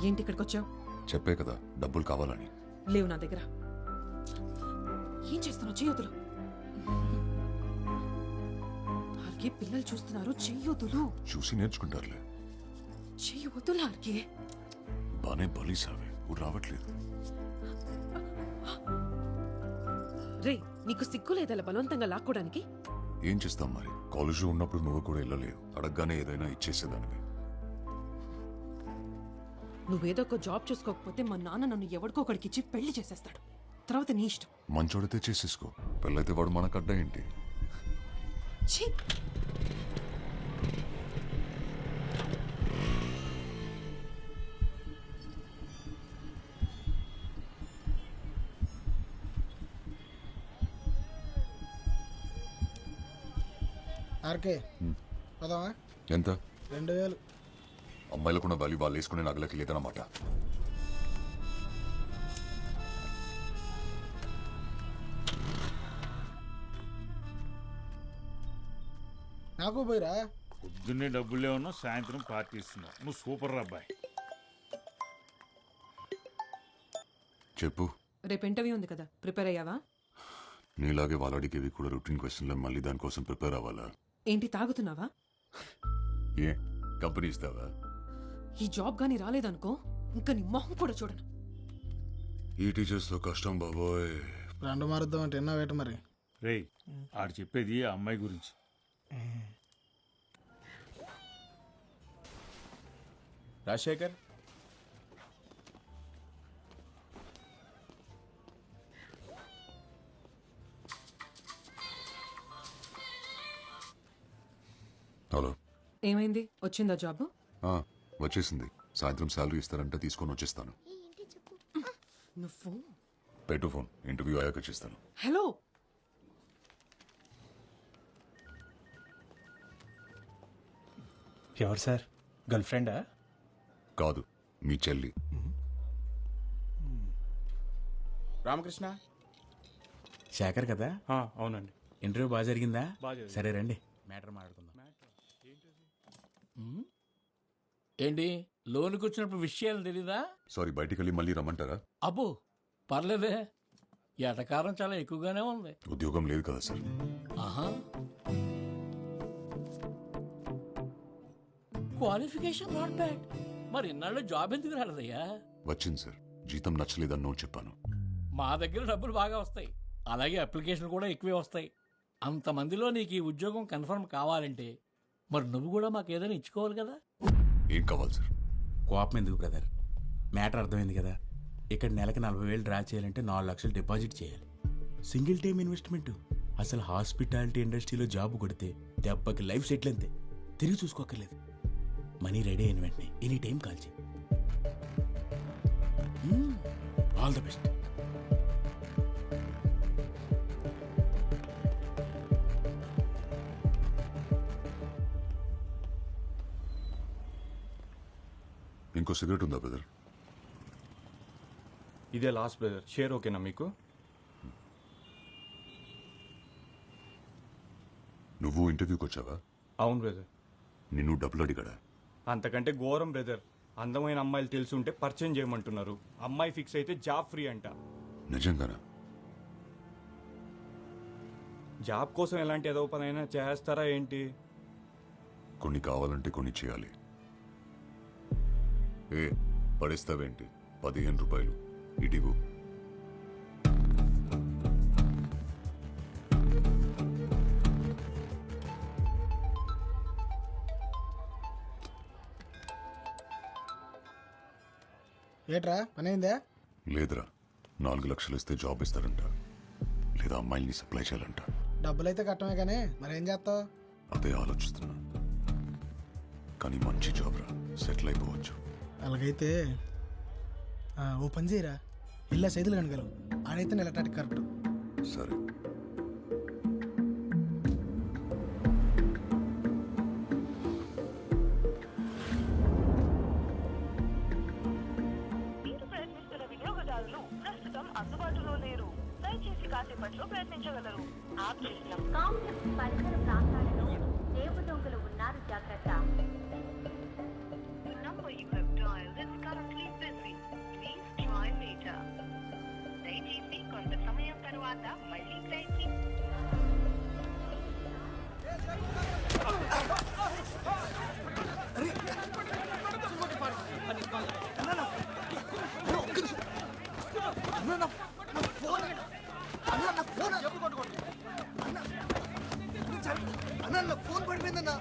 ఏంటి ఇక్కడికి వచ్చావు? చెప్పే కదా డబ్బులు కావాలని. లేవు నా దగ్గర. ఏం చేస్తున్నావు? చెయ్యొద్దులు. ఆర్కే పిల్లలు చూస్తున్నారు. చెయ్యొద్దులు. చూసి నేర్చుకుంటారులే. చెయ్యొద్దులు ఆర్కే. బానే బలీసావే, ఊరు రావట్లేదు. రే, నీకు సిగ్గు లేదలా బలవంతంగా లాక్కోడానికి? ఏం చేస్తాం మరి, కాలేజ్లో ఉన్నప్పుడు నువ్వు కూడా వెళ్ళలేవు. అడగగానే ఏదైనా ఇచ్చేసేదానివి. నువ్వేదో ఒక జాబ్ చూసుకోకపోతే మా నాన్న నన్ను ఎవరికో ఒకడికి ఇచ్చి పెళ్లి చేసేస్తాడు. తర్వాత నీ ఇష్టం. మంచోడితే చేసేసుకో, పెళ్ళైతే వాడు మనకడ్డ ఏంటి? ఛీ! ఆర్కే పదవా? ఎంత? 2000. అమ్మాయిలకున్న వాల్యూ వాళ్ళు వేసుకునే నగలకి లేదన్నమాట. నాకు పోయిరా. పొద్దున్నే డబ్బులే ఉన్నావు, సాయంత్రం పార్టీ ఇస్తున్నావు. నువ్వు సూపర్ అబ్బాయి. చెప్పు. రేపు ఇంటర్వ్యూ ఉంది కదా, ప్రిపేర్ అయ్యావా? నీలాగే వాళ్ళు అడిగేవి కూడా రొటీన్ క్వశ్చన్లో మళ్ళీ దానికోసం ప్రిపేర్ అవ్వాలా? ఏంటి తాగుతున్నావా? ఏ కంపెనీ ఇస్తావా? ఈ జాబ్ గానీ రాలేదనుకో, ఇంకా నీ మొహం కూడా చూడను. ఈ టీచర్స్తో కష్టం బాబోయ్. రెండు మారుద్దాం అంటే ఎన్నా వేట మరి. రేయ్, ఆడు చెప్పేది ఆ అమ్మాయి గురించి. రాజశేఖర్, హలో. ఏమైంది? వచ్చిందా జాబ్? వచ్చేసింది. సాయంత్రం శాలరీ ఇస్తారంటే తీసుకొని వచ్చేస్తాను. నువ్వు పెట్టు ఫోన్, ఇంటర్వ్యూ అయ్యాక చేస్తాను. హలో. ఎవరు సార్? గర్ల్ ఫ్రెండా? కాదు, మీ చెల్లి. రామకృష్ణ శేఖర్ కదా? అవునండి. ఇంటర్వ్యూ బాగా జరిగిందా? సరే రండి, మ్యాటర్ మాట్లాడుకుందాం. ఏంటి, లోనికి వచ్చినప్పుడు విషయాలు తెలీదా? సారీ, బయటికి వెళ్ళి మళ్ళీ రమ్మంటారా? అబ్బో పర్లేదే, ఎటకారం చాలా ఎక్కువగానే ఉంది. ఉద్యోగం లేదు కదా సార్. ఆహా, క్వాలిఫికేషన్ నాట్ బ్యాడ్. మరి ఇన్నాళ్ళు జాబ్ ఎందుకు రాలేదయ్యా? వచ్చింది సార్, జీతం నచ్చలేదని నో చెప్పాను. మా దగ్గర డబ్బులు బాగా వస్తాయి, అలాగే అప్లికేషన్లు కూడా ఎక్కువే వస్తాయి. అంతమందిలో నీకు ఈ ఉద్యోగం కన్ఫర్మ్ కావాలంటే మరి నువ్వు కూడా మాకు ఏదైనా ఇచ్చుకోవాలి కదా. ఏం కావాలి సార్? కోపం ఎందుకు బ్రదర్, మ్యాటర్ అర్థమైంది కదా. ఇక్కడ నెలకి 40,000 డ్రా చేయాలంటే 4 లక్షలు డిపాజిట్ చేయాలి. Single time investment. అసలు హాస్పిటాలిటీ ఇండస్ట్రీలో జాబ్ కొడితే దెబ్బకి లైఫ్ సెటిల్ అంతే, తిరిగి చూసుకోక్కర్లేదు. మనీ రెడీ అయిన వెంటనే ఎనీ టైం కాల్ చేయి. All the best. ఇంకో సిగరెట్ ఉందా బ్రదర్? ఇదే లాస్ట్ బ్రదర్. షేర్ ఓకేనా మీకు? నువ్వు ఇంటర్వ్యూకి వచ్చావా? అవును బ్రదర్. నిన్ను డబ్బులు అడిగాడా? అంతకంటే ఘోరం బ్రదర్. అందమైన అమ్మాయిలు తెలిసి ఉంటే పరిచయం చేయమంటున్నారు. అమ్మాయి ఫిక్స్ అయితే జాబ్ ఫ్రీ అంట. నిజంగానా? జాబ్ కోసం ఎలాంటి ఏదో పనైనా చేస్తారా ఏంటి? కొన్ని కావాలంటే కొన్ని చేయాలి. ఏ పడిస్తావేంటి? 15 రూపాయలు ఇటివు. ఏట్రా పనైందా? లేదురా, 4 లక్షలు ఇస్తే జాబ్ ఇస్తారంట, లేదా అమ్మాయిల్ని సప్లై చేయాలంట. డబ్బులైతే కట్టమే కానీ మరేం చేస్తావు? అదే ఆలోచిస్తున్నా. కానీ మంచి జాబ్ రా, సెటిల్ అయిపోవచ్చు. అలాగైతే ఓ పని చేయరా, ఇల్లా సైదులు కనగలవు, ఆడైతే నెలటాటికి కరెక్ట్. సరే. మీరు ప్రయత్నిస్తున్న వినియోగదారులు ప్రస్తుతం అందుబాటులో లేరు. దయచేసి కాసేపట్లో ప్రయత్నించగలరు. ఆప్ చేసిన కాంప్లెక్స్ పరిసర ప్రాంతాలలో జేబు దొంగలు ఉన్నారు, జాగ్రత్త. The number you have dialed is currently busy. Please try later. దయచేసి కొంత సమయం తర్వాత మళ్ళీ ప్రయత్నించండి. ఫోన్ పడిపోయిందన్నా.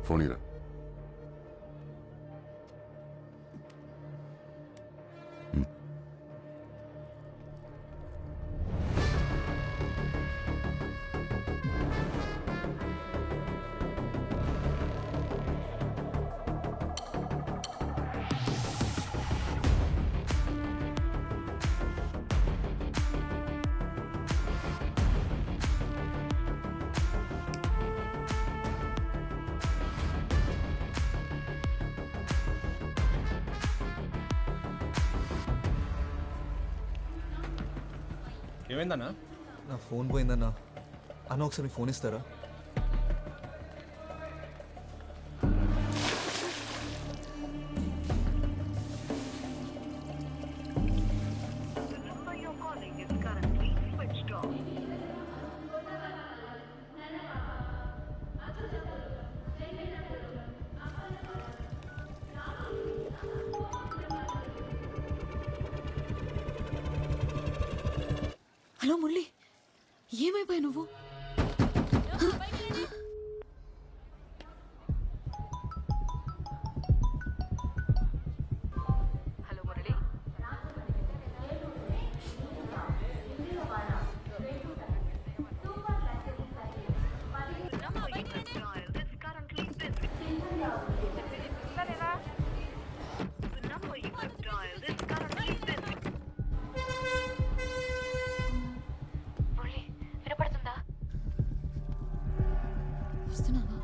ఫోన్ ఇరా. ఏమైందన్నా? నా ఫోన్ పోయిందన్నా. అన్న ఒకసారి మీ ఫోన్ ఇస్తారా? హలో మురళి, ఏమైపోయావు నువ్వు? వస్తున్నావా?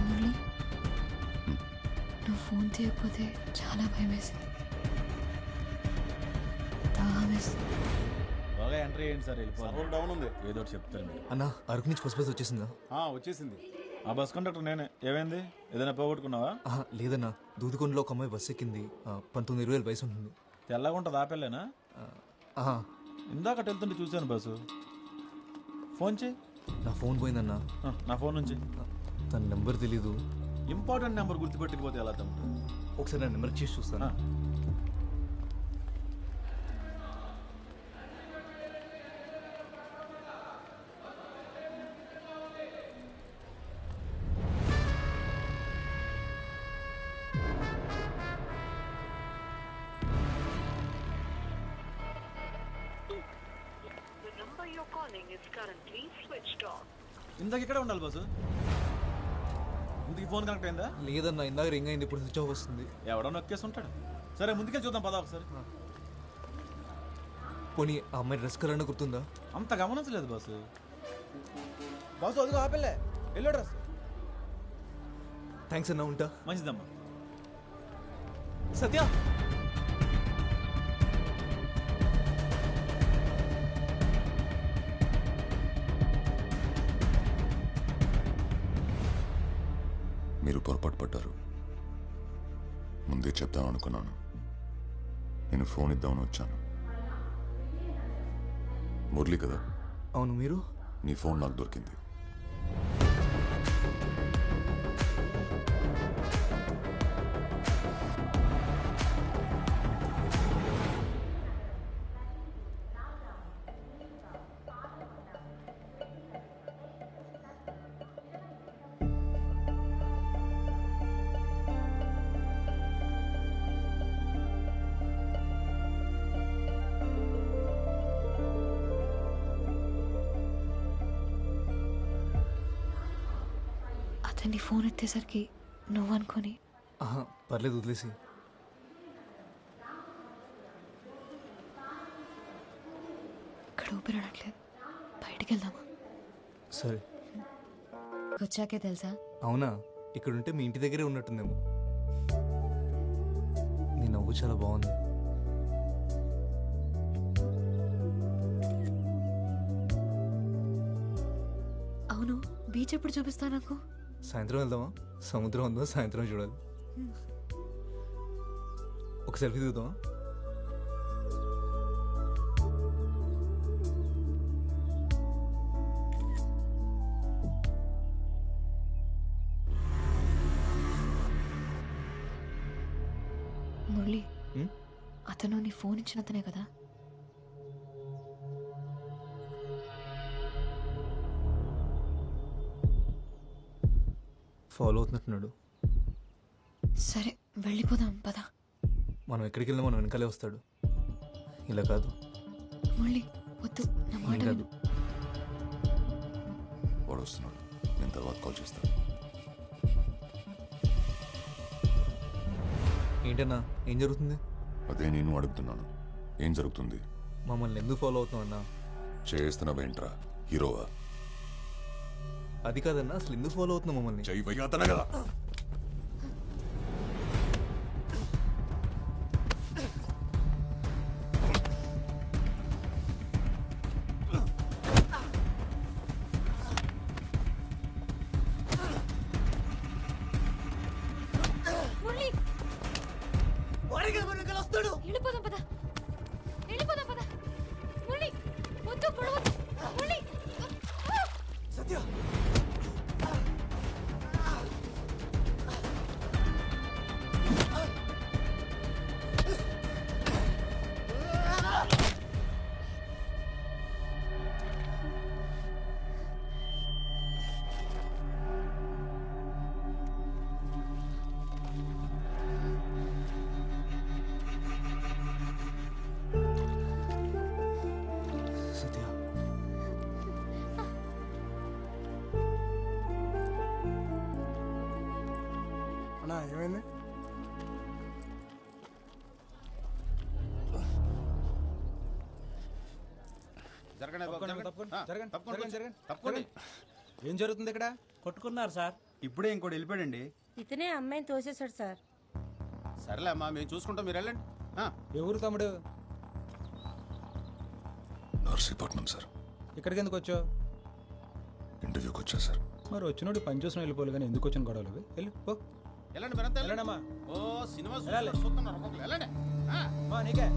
మురళి, నువ్వు ఫోన్ తీయకపోతే చాలా భయం వేసింది, దాహం వేసింది. బాగా ఎంట్రీ అయ్యింది సార్, వెళ్ళిపోవాలి. డౌన్ ఉంది, ఏదో ఒకటి చెప్తారు మీరు. అన్న అరకు నుంచి బస్ వచ్చేసిందా? వచ్చేసింది. ఆ బస్ కండక్టర్ నేనే. ఏమైంది, ఏదైనా పోగొట్టుకున్నావా? లేదన్నా, దూదుకొండలో ఒక అమ్మాయి బస్సు ఎక్కింది. 19-20 వయసు ఉంటుంది. తెల్లగా ఉంటుంది, ఆపెళ్ళేనా? ఇందాక వెళ్తుంటే చూశాను బస్సు. ఫోన్ చేయి. నా ఫోన్ పోయిందన్నా. నా ఫోన్ నుంచి. తన నెంబర్ తెలీదు. ఇంపార్టెంట్ నెంబర్ గుర్తుపెట్టకపోతే ఎలా తమ్ముడు? ఒకసారి నా నెంబర్ చేసి చూస్తాను. ఇందాక ఇక్కడే ఉండాలి బస్సు. ఇందుకు ఫోన్ కనెక్ట్ అయిందా? లేదన్నా, ఇందాక రింగ్ అయింది, ఇప్పుడు స్విచ్ ఆఫ్ వస్తుంది. ఎవడో నొక్కేసి ఉంటాడు. సరే ముందుకే చూద్దాం, పదా ఒకసారి. పోనీ ఆ అమ్మాయి డ్రెస్ కలర్ గుర్తుందా? అంత గమనించలేదు బాసు. బాసు అదిగో ఆపిల్లే ఎల్లో డ్రెస్. థ్యాంక్స్ అన్న, ఉంటా. మంచిదమ్మా. సత్య మీరు పొరపాటు పడ్డారు. ముందే చెప్దాం అనుకున్నాను. నేను ఫోన్ ఇద్దామని వచ్చాను. మురళి కదా? అవును. మీరు? నీ ఫోన్ నాకు దొరికింది. అతన్ని ఫోన్ ఎత్తేసరికి నువ్వు అనుకొని. పర్లేదు, వదిలేసి. ఇక్కడ ఊపిరాడట్లేదు, బయటికి వెళ్దామా? సరే. వచ్చాకే తెలుసా? అవునా? ఇక్కడుంటే మీ ఇంటి దగ్గరే ఉన్నట్టుందేమో. నీ నవ్వు చాలా బాగుంది. అవును, బీచ్ ఎప్పుడు చూపిస్తా నాకు? సాయంత్రం వెళ్దామా? సముద్రం ఉందో సాయంత్రం చూడాలి. ఒక సెల్ఫీ దిగుదామా? మురళి, అతను నీ ఫోన్ ఇచ్చిన అతనే కదా? ఫాలో అవుతున్నట్టున్నాడు. సరే, వెళ్ళిపోదాం పద. మనం ఎక్కడికి వెళ్ళినా మనం వెనకాలే వస్తాడు. ఇలా కాదు. మురళి వద్దు, నా మాట కాదు. విను. వాడు వస్తున్నాడు, నేను తర్వాత కాల్ చేస్తాను. ఏంటన్నా, ఏం జరుగుతుంది? అదే నేను అడుగుతున్నాను. ఏం జరుగుతుంది? మమ్మల్ని ఎందుకు ఫాలో అవుతున్నావు అన్నా? చేస్తున్నావేంట్రా, హీరోవా? అది కాదన్నా, అసలు ఎందుకు ఫాలో అవుతున్నావు మమ్మల్ని? చెయ్యి కదా. వెళ్ళిపోదాం పద, వెళ్ళిపోదాం పద. మురళి వద్దు, పొడవద్దు. మురళి సత్య. ఏమైంది? ఏం జరుగుతుంది ఇక్కడ? కొట్టుకున్నారు సార్. ఇప్పుడే ఇంకోటి వెళ్ళిపోయాడండి. ఇతనే అమ్మాయిని తోసేశాడు సార్. సరేలే అమ్మా, మేము చూసుకుంటాం, మీరు వెళ్ళండి. ఎవరు తమ్ముడు? నర్సీపట్నం సార్. ఇక్కడికి ఎందుకు వచ్చావు? ఇంటర్వ్యూకి వచ్చా సార్. మరి వచ్చినోడు పని చూసిన వెళ్ళిపోవాలి కానీ ఎందుకు వచ్చిన గొడవలు? వెళ్ళి పో. వెళ్ళండి మీరంతా వెళ్ళండమ్మా. ఓ సినిమా చూస్తున్నారు ఒక్కొక్కరు. వెళ్ళండి. నీకే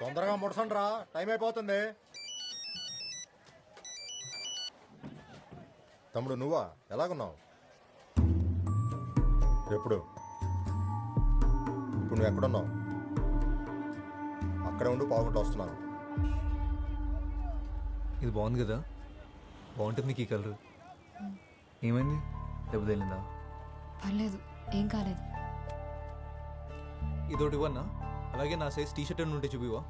తొందరగా ముడసండి రా, టైం అయిపోతుంది. తమ్ముడు నువ్వా? ఎలాగున్నావు? ఎప్పుడు? ఇప్పుడు నువ్వు ఎక్కడున్నావు? అక్కడే ఉండి పావుగంట వస్తున్నాను. ఇది బాగుంది కదా, బాగుంటుంది నీకు ఈ కలర్. ఏమైంది, దెబ్బ తగిలిందా? పర్లేదు, ఏం కాలేదు. ఇదోటి ఇవ్వన్నా, అలాగే నా సైజ్ టీ షర్ట్ అని ఉంటే చూపివా?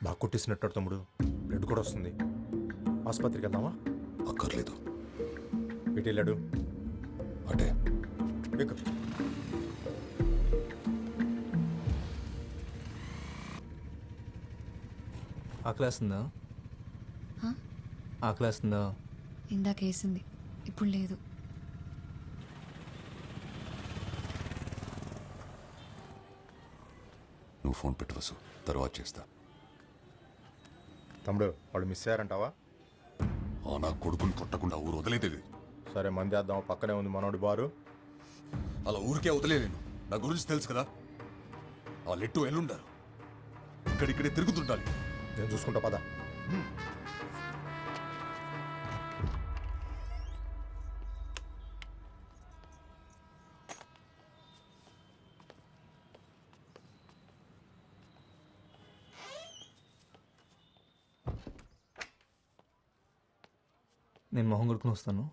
బాగా కొట్టేసినట్టు తమ్ముడు, బ్లడ్ కూడా వస్తుంది. ఆసుపత్రికి వెళ్దామా? అక్కర్లేదు. ఎటు వెళ్ళాడు? అటే. ఎక్కు. ఆకలేస్తుందా? ఆకలేస్తుందా? ఇందాక వేసింది, ఇప్పుడు లేదు. నువ్వు ఫోన్ పెట్టు వసు, తర్వాత చేస్తా. తమ్ముడు వాళ్ళు మిస్ అయ్యారంటావా? నా కొడుకుని కొట్టకుండా ఊరు వదిలేదే. సరే మంది వేద్దాం, పక్కనే ఉంది మనోడి బారు. అలా ఊరికే వదిలేను. నా గురించి తెలుసు కదా. ఆ లెట్టు ఎల్లుండారు, ఇక్కడిక్కడే తిరుగుతుండాలి. నేను చూసుకుంటా పద. నేను మొహం కొడుకుని వస్తాను.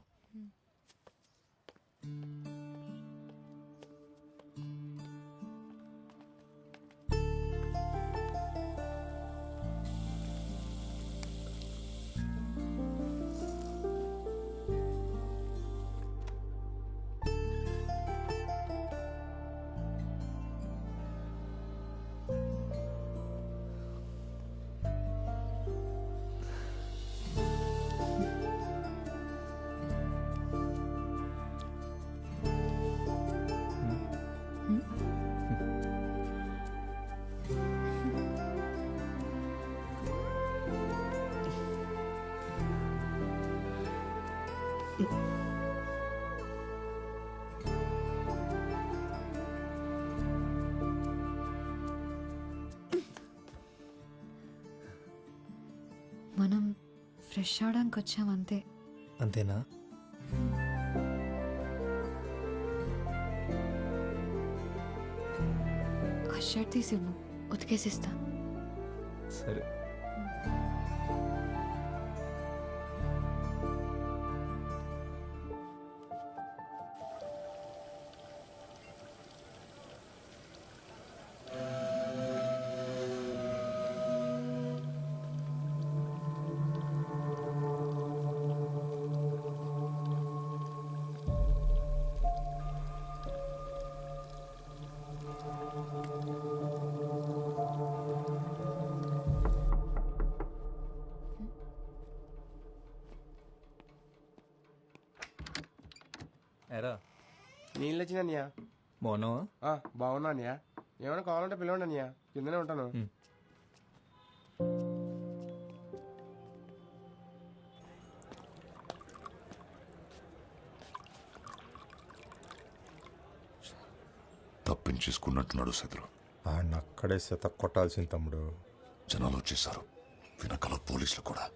మనం ఫ్రెష్ అవడానికి వచ్చాం అంతే. అంతేనా? ఆ షర్ట్ తీసి ఇవ్వు, ఉతికేసిస్తా. సరే. ఎరా నీళ్ళు వచ్చినానియా? బాగున్నావా? బాగున్నా అనియా. ఏమైనా కావాలంటే పిలవండి అనియా, కిందనే ఉంటాను. తప్పించేసుకున్నట్టున్నాడు శత్రు. ఆయన అక్కడే శత కొట్టాల్సింది తమ్ముడు. జనాలు వచ్చేసారు, వెనకాల పోలీసులు కూడా.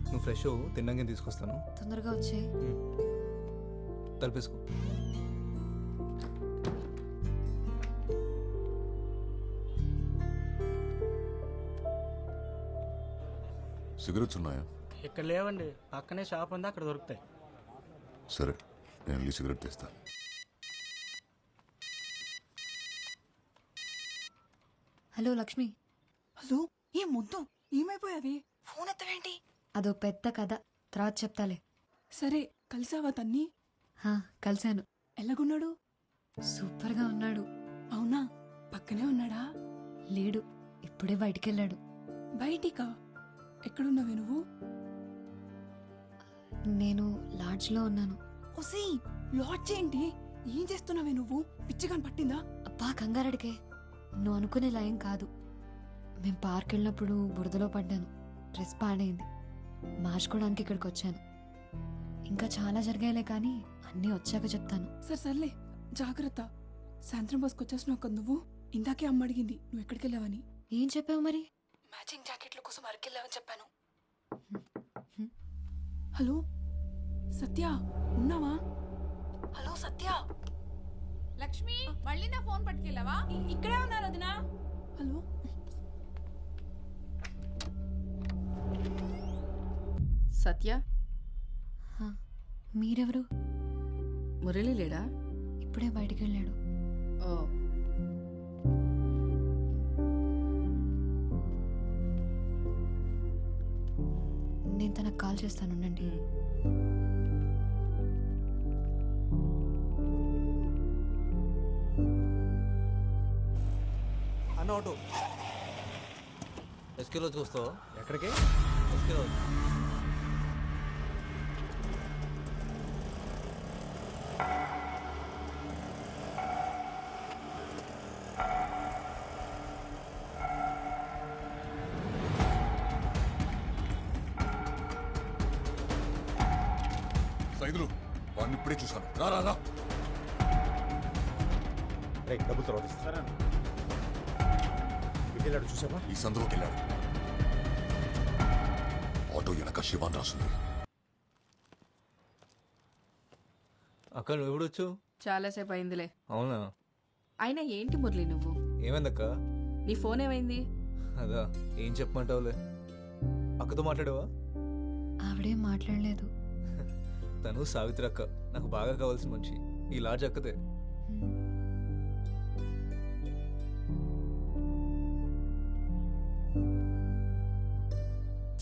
నువ్వు ఫ్రెష్ తిన్నాక తీసుకొస్తాను. తొందరగా వచ్చే. తలపేసుకో. సిగరెట్స్ ఉన్నాయా? ఇక్కడ లేవండి, పక్కనే షాప్ ఉంది, అక్కడ దొరుకుతాయి. సరే, నేను వెళ్ళి సిగరెట్ తెస్తా. హలో లక్ష్మి. హలో, ఏం ముద్దు ఏమైపోయావి? ఫోన్ ఎత్తవేంటి? అదో పెద్ద కథ, తర్వాత చెప్తాలే. సరే, కలిసావా తన్ని? కలిశాను. ఎలాగున్నాడు? సూపర్గా ఉన్నాడు. అవునా? పక్కనే ఉన్నాడా? లేడు, ఇప్పుడే బయటికెళ్ళాడు. బయటికా? ఎక్కడున్నావే నువ్వు? నేను లాడ్జ్లో ఉన్నాను. ఒసీ, లాడ్జ్ ఏంటి? ఏం చేస్తున్నావే నువ్వు? పిచ్చిగా పట్టిందా? అబ్బా కంగారడికే, నువ్వు అనుకునే లయం కాదు. మేము పార్క్ వెళ్ళినప్పుడు బురదలో పడ్డాను, డ్రెస్ పాడైంది, మార్చుకోవడానికి ఇక్కడికి వచ్చాను. ఇంకా చాలా జరిగాయిలే కానీ అన్నీ వచ్చాక చెప్తాను. సర్లే, జాగ్రత్త. సాయంత్రం బస్కి వచ్చేసినావు కదా నువ్వు. ఇందాకే అమ్మ అడిగింది నువ్వు ఎక్కడికి వెళ్ళావని. ఏం చెప్పావు మరి? మ్యాచింగ్ జాకెట్ల కోసం అరకెళ్ళావని చెప్పాను. హలో సత్య, ఉన్నావా? హలో సత్య. లక్ష్మి, మళ్ళీ నా ఫోన్ పట్టుకెళ్ళావా? ఇక్కడే ఉన్నారు వదినా. హలో సత్య, మీరెవరు? మురళి లేడా? ఇప్పుడే బయటికి వెళ్ళాడు. ఓ, నేను తనకు కాల్ చేస్తాను, ఉండండి. అన్న ఆటో ఎస్కేలోకి వస్తావా? ఎక్కడికి? ఎస్కేలో. సైదులు వాడిని ఇప్పుడే చూశాను. రా రా రా. డబ్బులు తర్వాత ఇస్తారా? వెళ్ళాడు చూసావా? ఈ సందులోకి వెళ్ళాడు. ఆటో వెనక శివాన్ రాసింది. అక్క నువ్వు ఎప్పుడు వచ్చావు? చాలాసేపు అయిందిలే. అవునా? అయినా ఏంటి మురళి నువ్వు? ఏమైందక్క? నీ ఫోన్ ఏమైంది? అదా ఏం చెప్పమంటావులే. అక్కతో మాట్లాడావా? ఆవిడేం మాట్లాడలేదు. తను సావిత్రి అక్క, నాకు బాగా కావాల్సిన మనిషి. ఈ లాడ్జ్ అక్కదే.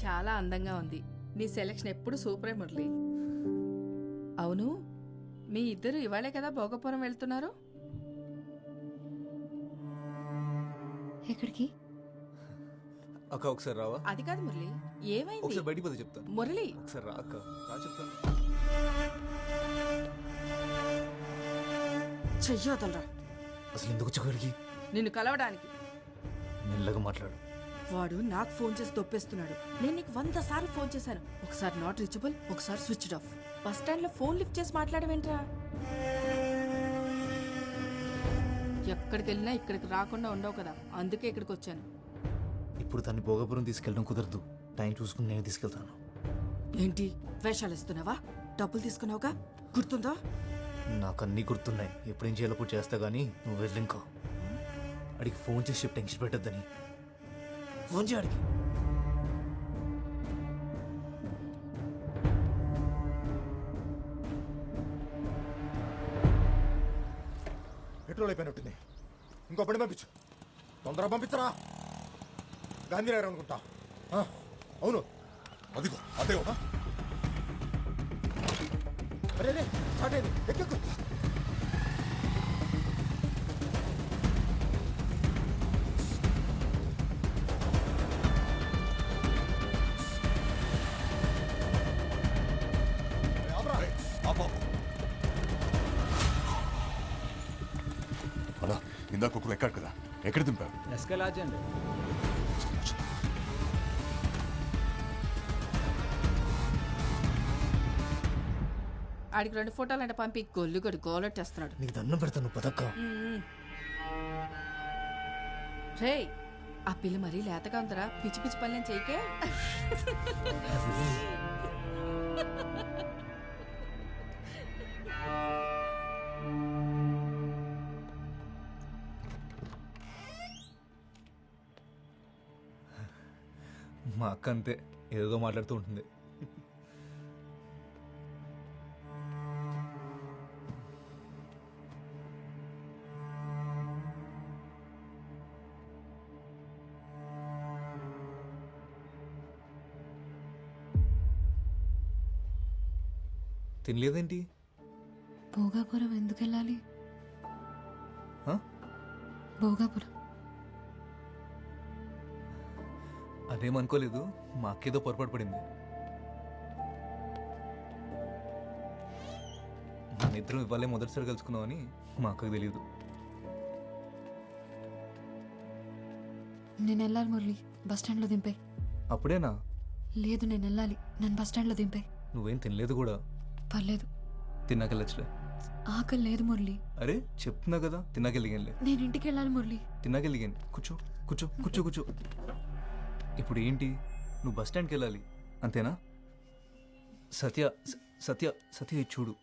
చాలా అందంగా ఉంది. నీ సెలక్షన్ ఎప్పుడు సూపరే మురళి. అవును, మీ ఇద్దరు ఇవాళే కదా భోగపురం వెళ్తున్నారు? ఎక్కడికి? అక్క ఒకసారి రావా? అది కాదు మురళి, ఏమైంది? ఒకసారి బయటికి పోతే చెప్తాను. మురళి ఒకసారి రా అక్క, రా చెప్తాను. చెయ్యొదలరా. అసలు ఎందుకు వచ్చాడికి? నిన్ను కలవడానికి. మెల్లగా మాట్లాడు. వాడు నాకు ఫోన్ చేసి దొప్పేస్తున్నాడు. నేను నీకు 100 సార్లు ఫోన్ చేశాను. ఒకసారి నాట్ రీచబుల్, ఒకసారి స్విచ్డ్ ఆఫ్. బస్ స్టాండ్ లో ఫోన్ లిఫ్ట్ చేసి మాట్లాడవేంట్రా? ఎక్కడికి వెళ్ళినా ఇక్కడికి రాకుండా ఉండవు కదా, అందుకే ఇక్కడికి వచ్చాను. ఇప్పుడు దాన్ని భోగపురం తీసుకెళ్ళడం కుదరదు. టైం చూసుకుని నేను తీసుకెళ్తాను. ఏంటి వేషాలు ఇస్తున్నావా? డబ్బులు తీసుకున్నావుగా, గుర్తుందా? నాకు అన్నీ గుర్తున్నాయి. ఎప్పుడేం చేయాలో కూడా చేస్తా కానీ నువ్వు వెళ్ళి ఇంకా అడిగి ఫోన్ చేసి చెప్పి టెన్షన్ పెట్టద్దని. ఫోన్ చేయడికి. పెట్రోల్ అయిపోయినట్టుంది. ఇంకో పని పంపించు. తొందరగా పంపించరా. గాంధీనగర్ అనుకుంటా. అవును, అదిగో అదే. అరే స్టార్ట్ అయింది. ఎక్కు. అలా ఇందాక ఒకరు ఎక్కాడు కదా, ఎక్కడ దింపారు? ఎస్కే లాడ్జ్ అండి. ఆడికి 2 ఫోటోలు అంటే పంపి గొల్లుగడు గోలెట్టేస్తున్నాడు. నీకు దండం పెడతాను పదక్క. రే, ఆ పిల్ల మరీ లేతగా ఉందరా. పిచ్చి పిచ్చి పనులేం చేయకే. మా అక్క అంతే, ఏదో మాట్లాడుతూ ఉంటుంది. తినలేదేంటి? భోగాపురం ఎందుకు వెళ్ళాలి? భోగాపురం అదేమనుకోలేదు. మా అక్కేదో పొరపాటు పడింది. మన ఇద్దరం ఇవ్వాలే మొదటిసారి కలుసుకున్నామని మా అక్కకు తెలియదు. నేను వెళ్ళాలి మురళి, బస్ స్టాండ్లో దింపే. అప్పుడేనా? లేదు, నేను వెళ్ళాలి. నన్ను బస్ స్టాండ్లో దింపే. నువ్వేం తినలేదు కూడా. పర్లేదు, తిన్నాకెళ్ళచ్చులే. ఆకలి లేదు మురళి. అరే చెప్తున్నా కదా, తిన్నాకెళ్ళిగానులే. నేను ఇంటికి వెళ్ళాలి మురళి. తిన్నాకెళ్ళిగాను. కూర్చో కూర్చో కూర్చో కూర్చో. ఇప్పుడు ఏంటి? నువ్వు బస్ స్టాండ్కి వెళ్ళాలి అంతేనా? సత్య సత్య సత్య ఇది చూడు.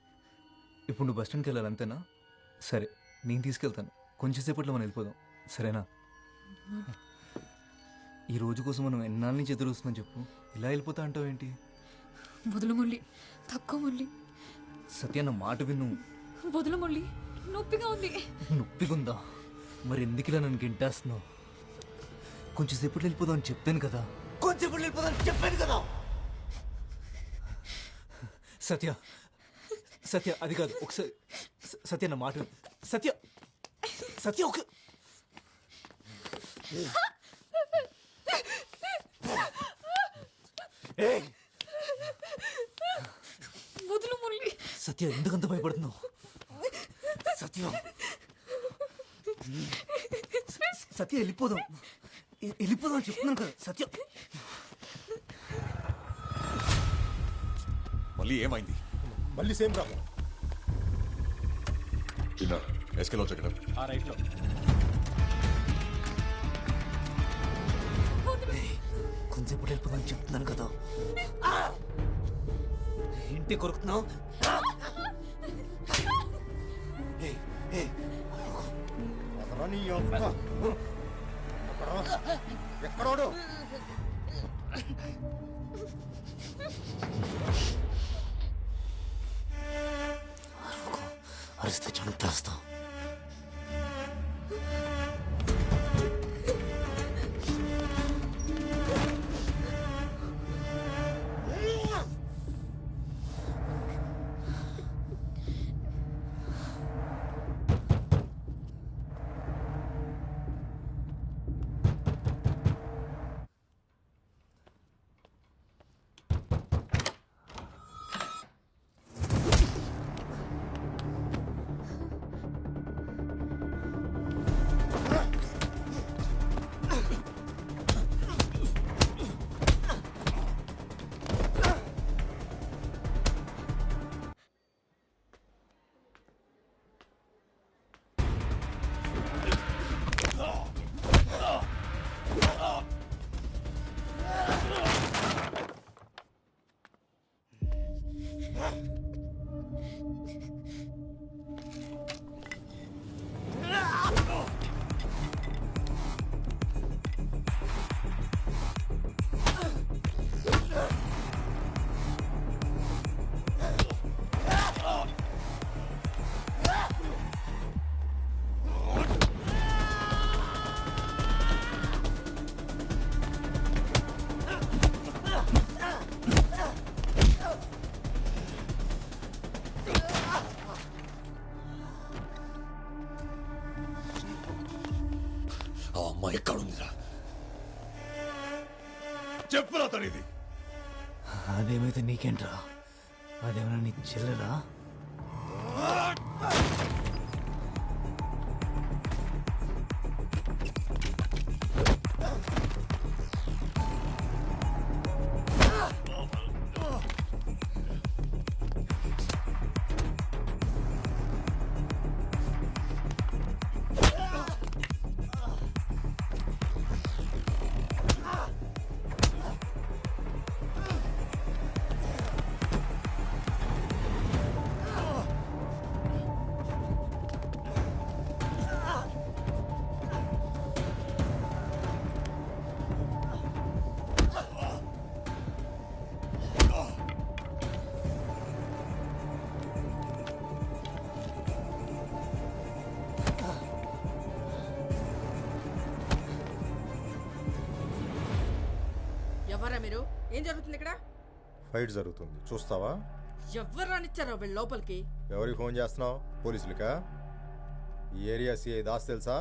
ఇప్పుడు నువ్వు బస్ స్టాండ్కి వెళ్ళాలి అంతేనా? సరే, నేను తీసుకెళ్తాను. కొంచెం సేపట్లో మనం వెళ్ళిపోదాం, సరేనా? ఈ రోజు కోసం మనం ఎన్నాళ్ళ నుంచి ఎదురు వస్తున్నాం చెప్పు. ఇలా వెళ్ళిపోతా అంటావు ఏంటి? వదులు మురళి, తక్కువ మురళి. సత్య నా మాట విను. వదులు మురళి, నొప్పిగా ఉంది. నొప్పిగుందా? మరి ఎందుకు ఇలా నన్ను గింటేస్తున్నావు? కొంచెం సేపట్లో వెళ్ళిపోదాం అని చెప్పాను కదా. కొంచెంసేపట్లో వెళ్ళిపోదాం అని చెప్పాను కదా. సత్య, సత్య అది కాదు, ఒకసారి సత్య నా మాట సత్య, సత్య ఒక వదులు మురళి. సత్య ఎందుకంత భయపడుతున్నావు? సత్య, సత్య వెళ్ళిపోదాం, వెళ్ళిపోదాం అని చెప్తున్నాను కదా. సత్య మళ్ళీ ఏమైంది? మళ్ళీ సేమ్ ప్రాబ్లం. ఎస్కేలో చెక్కడం ఆ రైట్లో. కొంచెంసేపు వెళ్ళిపోదాం అని చెప్తున్నాను కదా. ఏంటి కొరుకుతున్నావు? ఎక్కడోడు? అరిస్తే చంపేస్తాం. ఆ అమ్మాయి ఎక్కడుందిరా? చెప్పురా తనిది. అదేమైతే నీకేంట్రా? అదేమన్నా నీ చెల్లెలా? ఎవరా మీరు? ఏం జరుగుతుంది ఇక్కడ? ఫైట్ జరుగుతుంది, చూస్తావా? ఎవరు రానిచ్చారో వీళ్ళు లోపలికి? ఎవరికి ఫోన్ చేస్తున్నావు? పోలీసులకా? ఈ ఏరియా సిఐ దాస్ తెలుసా?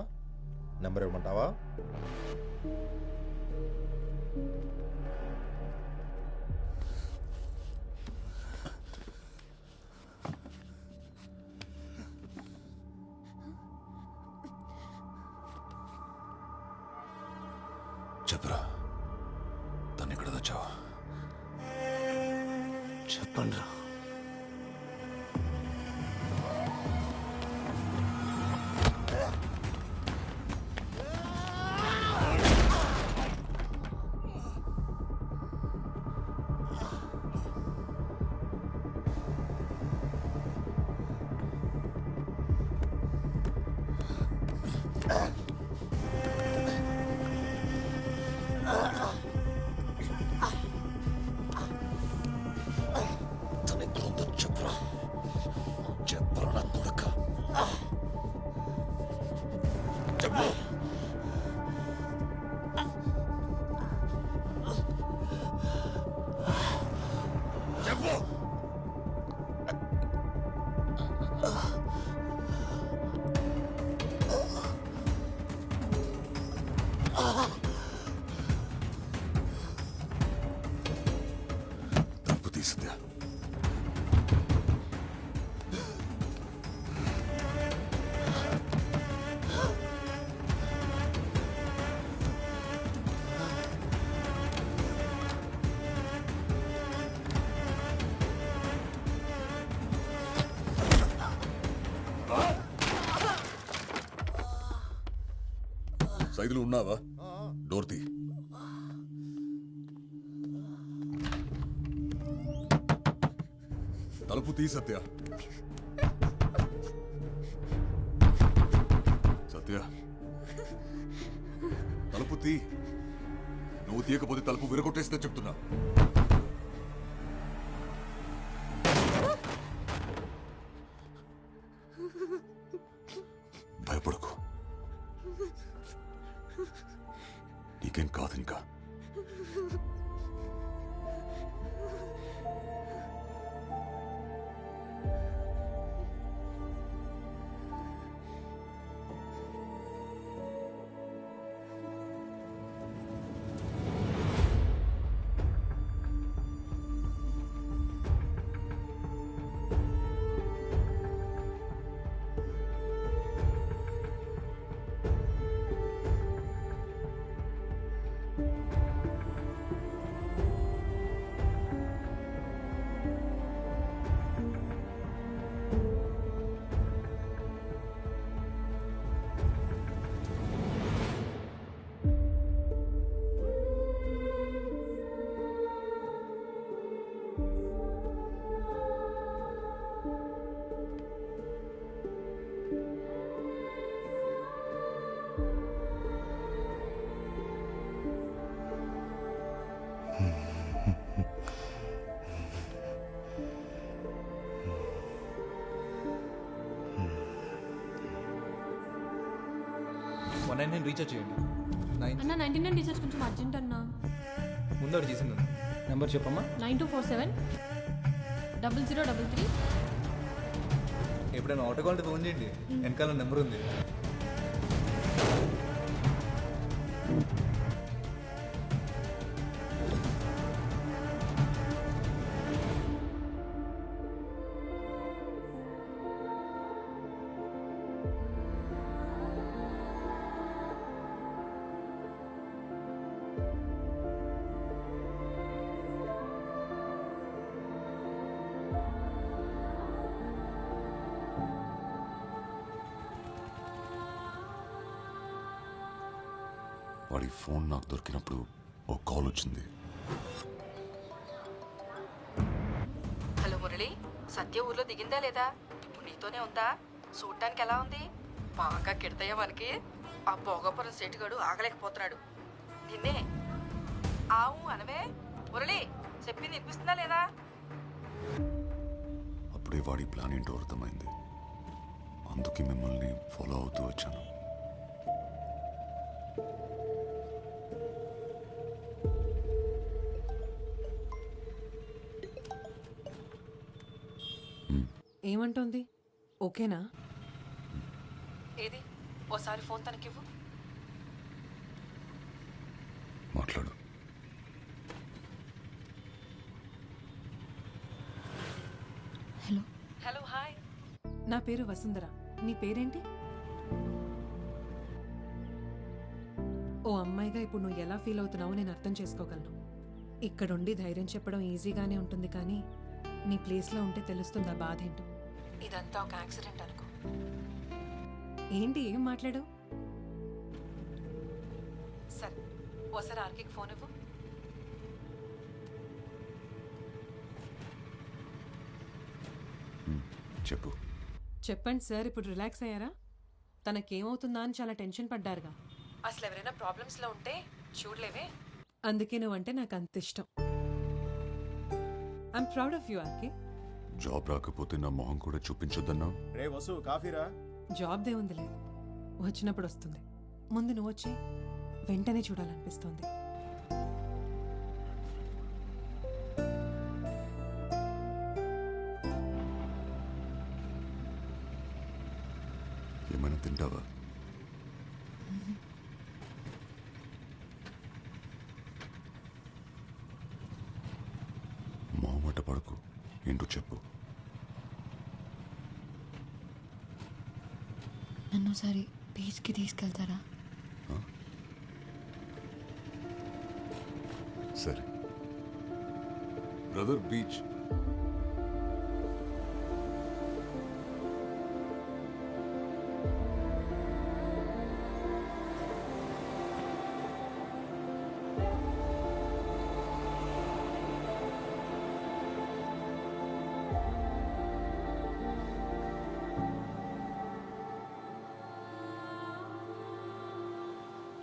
నెంబర్ ఇవ్వమంటావా? చెప్పురా, తను ఎక్కడ తెచ్చావా? చెప్పండి రా. సైదులు ఉన్నావా? డోర్ తీ. తలుపు తీ సత్య. సత్య తలుపు తీ. నువ్వు తీయకపోతే తలుపు విరగొట్టేస్తే చెప్తున్నా. భయపడకు, నీకేం కాదు ఇంకా. నేను రీఛార్జ్ చేయండి. అన్న 99 రీఛార్జ్ కొంచెం అర్జెంట్ అన్న. ముందు అక్కడ చేసింది నెంబర్ చెప్పమ్మా. 9247 0033. ఎప్పుడైనా ఆటో కాల్ ఫోన్ చేయండి, వెనకాల నెంబర్ ఉంది. వాడి ఫోన్ నాకు దొరికినప్పుడు ఓ కాల్ వచ్చింది. హలో మురళి, సత్య ఊర్లో దిగిందా లేదా? ఇప్పుడు నీతోనే ఉందా? చూడటానికి ఎలా ఉంది? బాగా కిడతాయా మనకి? ఆ భోగపురం సెటుగాడు ఆగలేకపోతున్నాడు. నిన్నే ఆవు అనవే. మురళి చెప్పింది వినిపిస్తుందా లేదా? అప్పుడే వాడి ప్లాన్ ఏంటో అర్థమైంది. అందుకే మిమ్మల్ని ఫాలో అవుతూ వచ్చాను. ఏమంటోంది? ఓకేనా? ఏది ఓసారి ఫోన్ తనకివ్వు. మాట్లాడు. హలో. Hello, hi. నా పేరు వసుంధర. నీ పేరేంటి? ఓ అమ్మాయిగా ఇప్పుడు నువ్వు ఎలా ఫీల్ అవుతున్నావో నేను అర్థం చేసుకోగలను. ఇక్కడుండి ధైర్యం చెప్పడం ఈజీగానే ఉంటుంది, కానీ నీ ప్లేస్లో ఉంటే తెలుస్తుంది ఆ బాధ ఏంటో. ఇదంతా ఒక యాక్సిడెంట్ అనుకో. ఏంటి ఏం మాట్లాడు? సరే ఓసారి ఆర్కేకి ఫోన్ ఇవ్వు. చెప్పు. చెప్పండి సార్. ఇప్పుడు రిలాక్స్ అయ్యారా? తనకేమవుతుందా అని చాలా టెన్షన్ పడ్డారుగా. అసలు ఎవరైనా ప్రాబ్లమ్స్లో ఉంటే చూడలేవే, అందుకే నువ్వంటే నాకు అంత ఇష్టం. I'm proud of you R K. Job రాకపోతే నా మొహం కూడా చూపించొద్దన్నా? రే వసు, కాఫీరా? జాబ్ దే ఉంది లేదు, వచ్చినప్పుడు వస్తుంది. ముందు నువ్వు వచ్చి వెంటనే చూడాలనిపిస్తోంది. ఏమైనా తింటావా? మొహమాట పడకు, ఏంటో చెప్పు. నన్ను ఒకసారి బీచ్కి తీసుకెళ్తారా? సరే బ్రదర్, బీచ్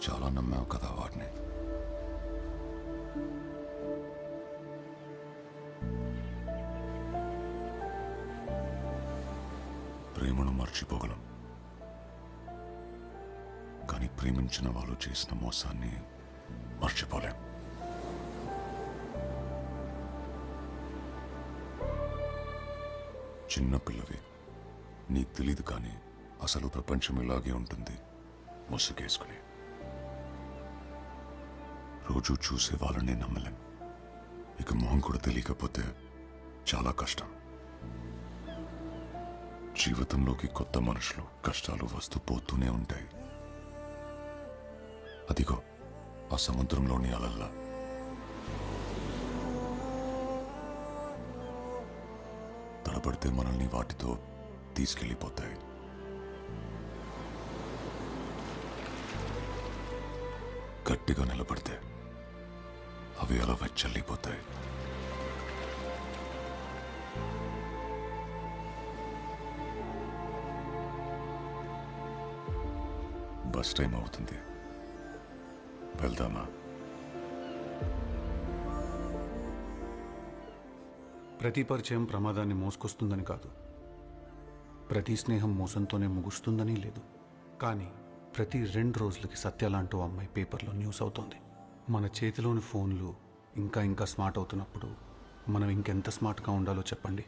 చాలా నమ్మావు కదా వాడిని. ప్రేమను మర్చిపోగలం, కానీ ప్రేమించిన వాళ్ళు చేసిన మోసాన్ని మర్చిపోలేం. చిన్నపిల్లవి, నీకు తెలీదు, కానీ అసలు ప్రపంచం ఇలాగే ఉంటుంది. ముసుగేసుకుని రోజు చూసే వాళ్ళని నమ్మలేం. ఇక మొహం కూడా తెలియకపోతే చాలా కష్టం. జీవితంలోకి కొత్త మనుషులు, కష్టాలు వస్తూ పోతూనే ఉంటాయి. అదిగో ఆ సముద్రంలోని అలల్లా. తడబడితే మనల్ని వాటితో తీసుకెళ్ళిపోతాయి. గట్టిగా నిలబడితే అవి అలా వెచ్చల్లిపోతాయి. బస్ టైం అవుతుంది, వెళ్దామా? ప్రతి పరిచయం ప్రమాదాన్ని మోసుకొస్తుందని కాదు, ప్రతి స్నేహం మోసంతోనే ముగుస్తుందని లేదు. కానీ ప్రతి 2 రోజులకి సత్య లాంటి అమ్మాయి పేపర్లో న్యూస్ అవుతోంది. మన చేతిలోని ఫోన్లు ఇంకా ఇంకా స్మార్ట్ అవుతున్నప్పుడు మనం ఇంకెంత స్మార్ట్గా ఉండాలో చెప్పండి.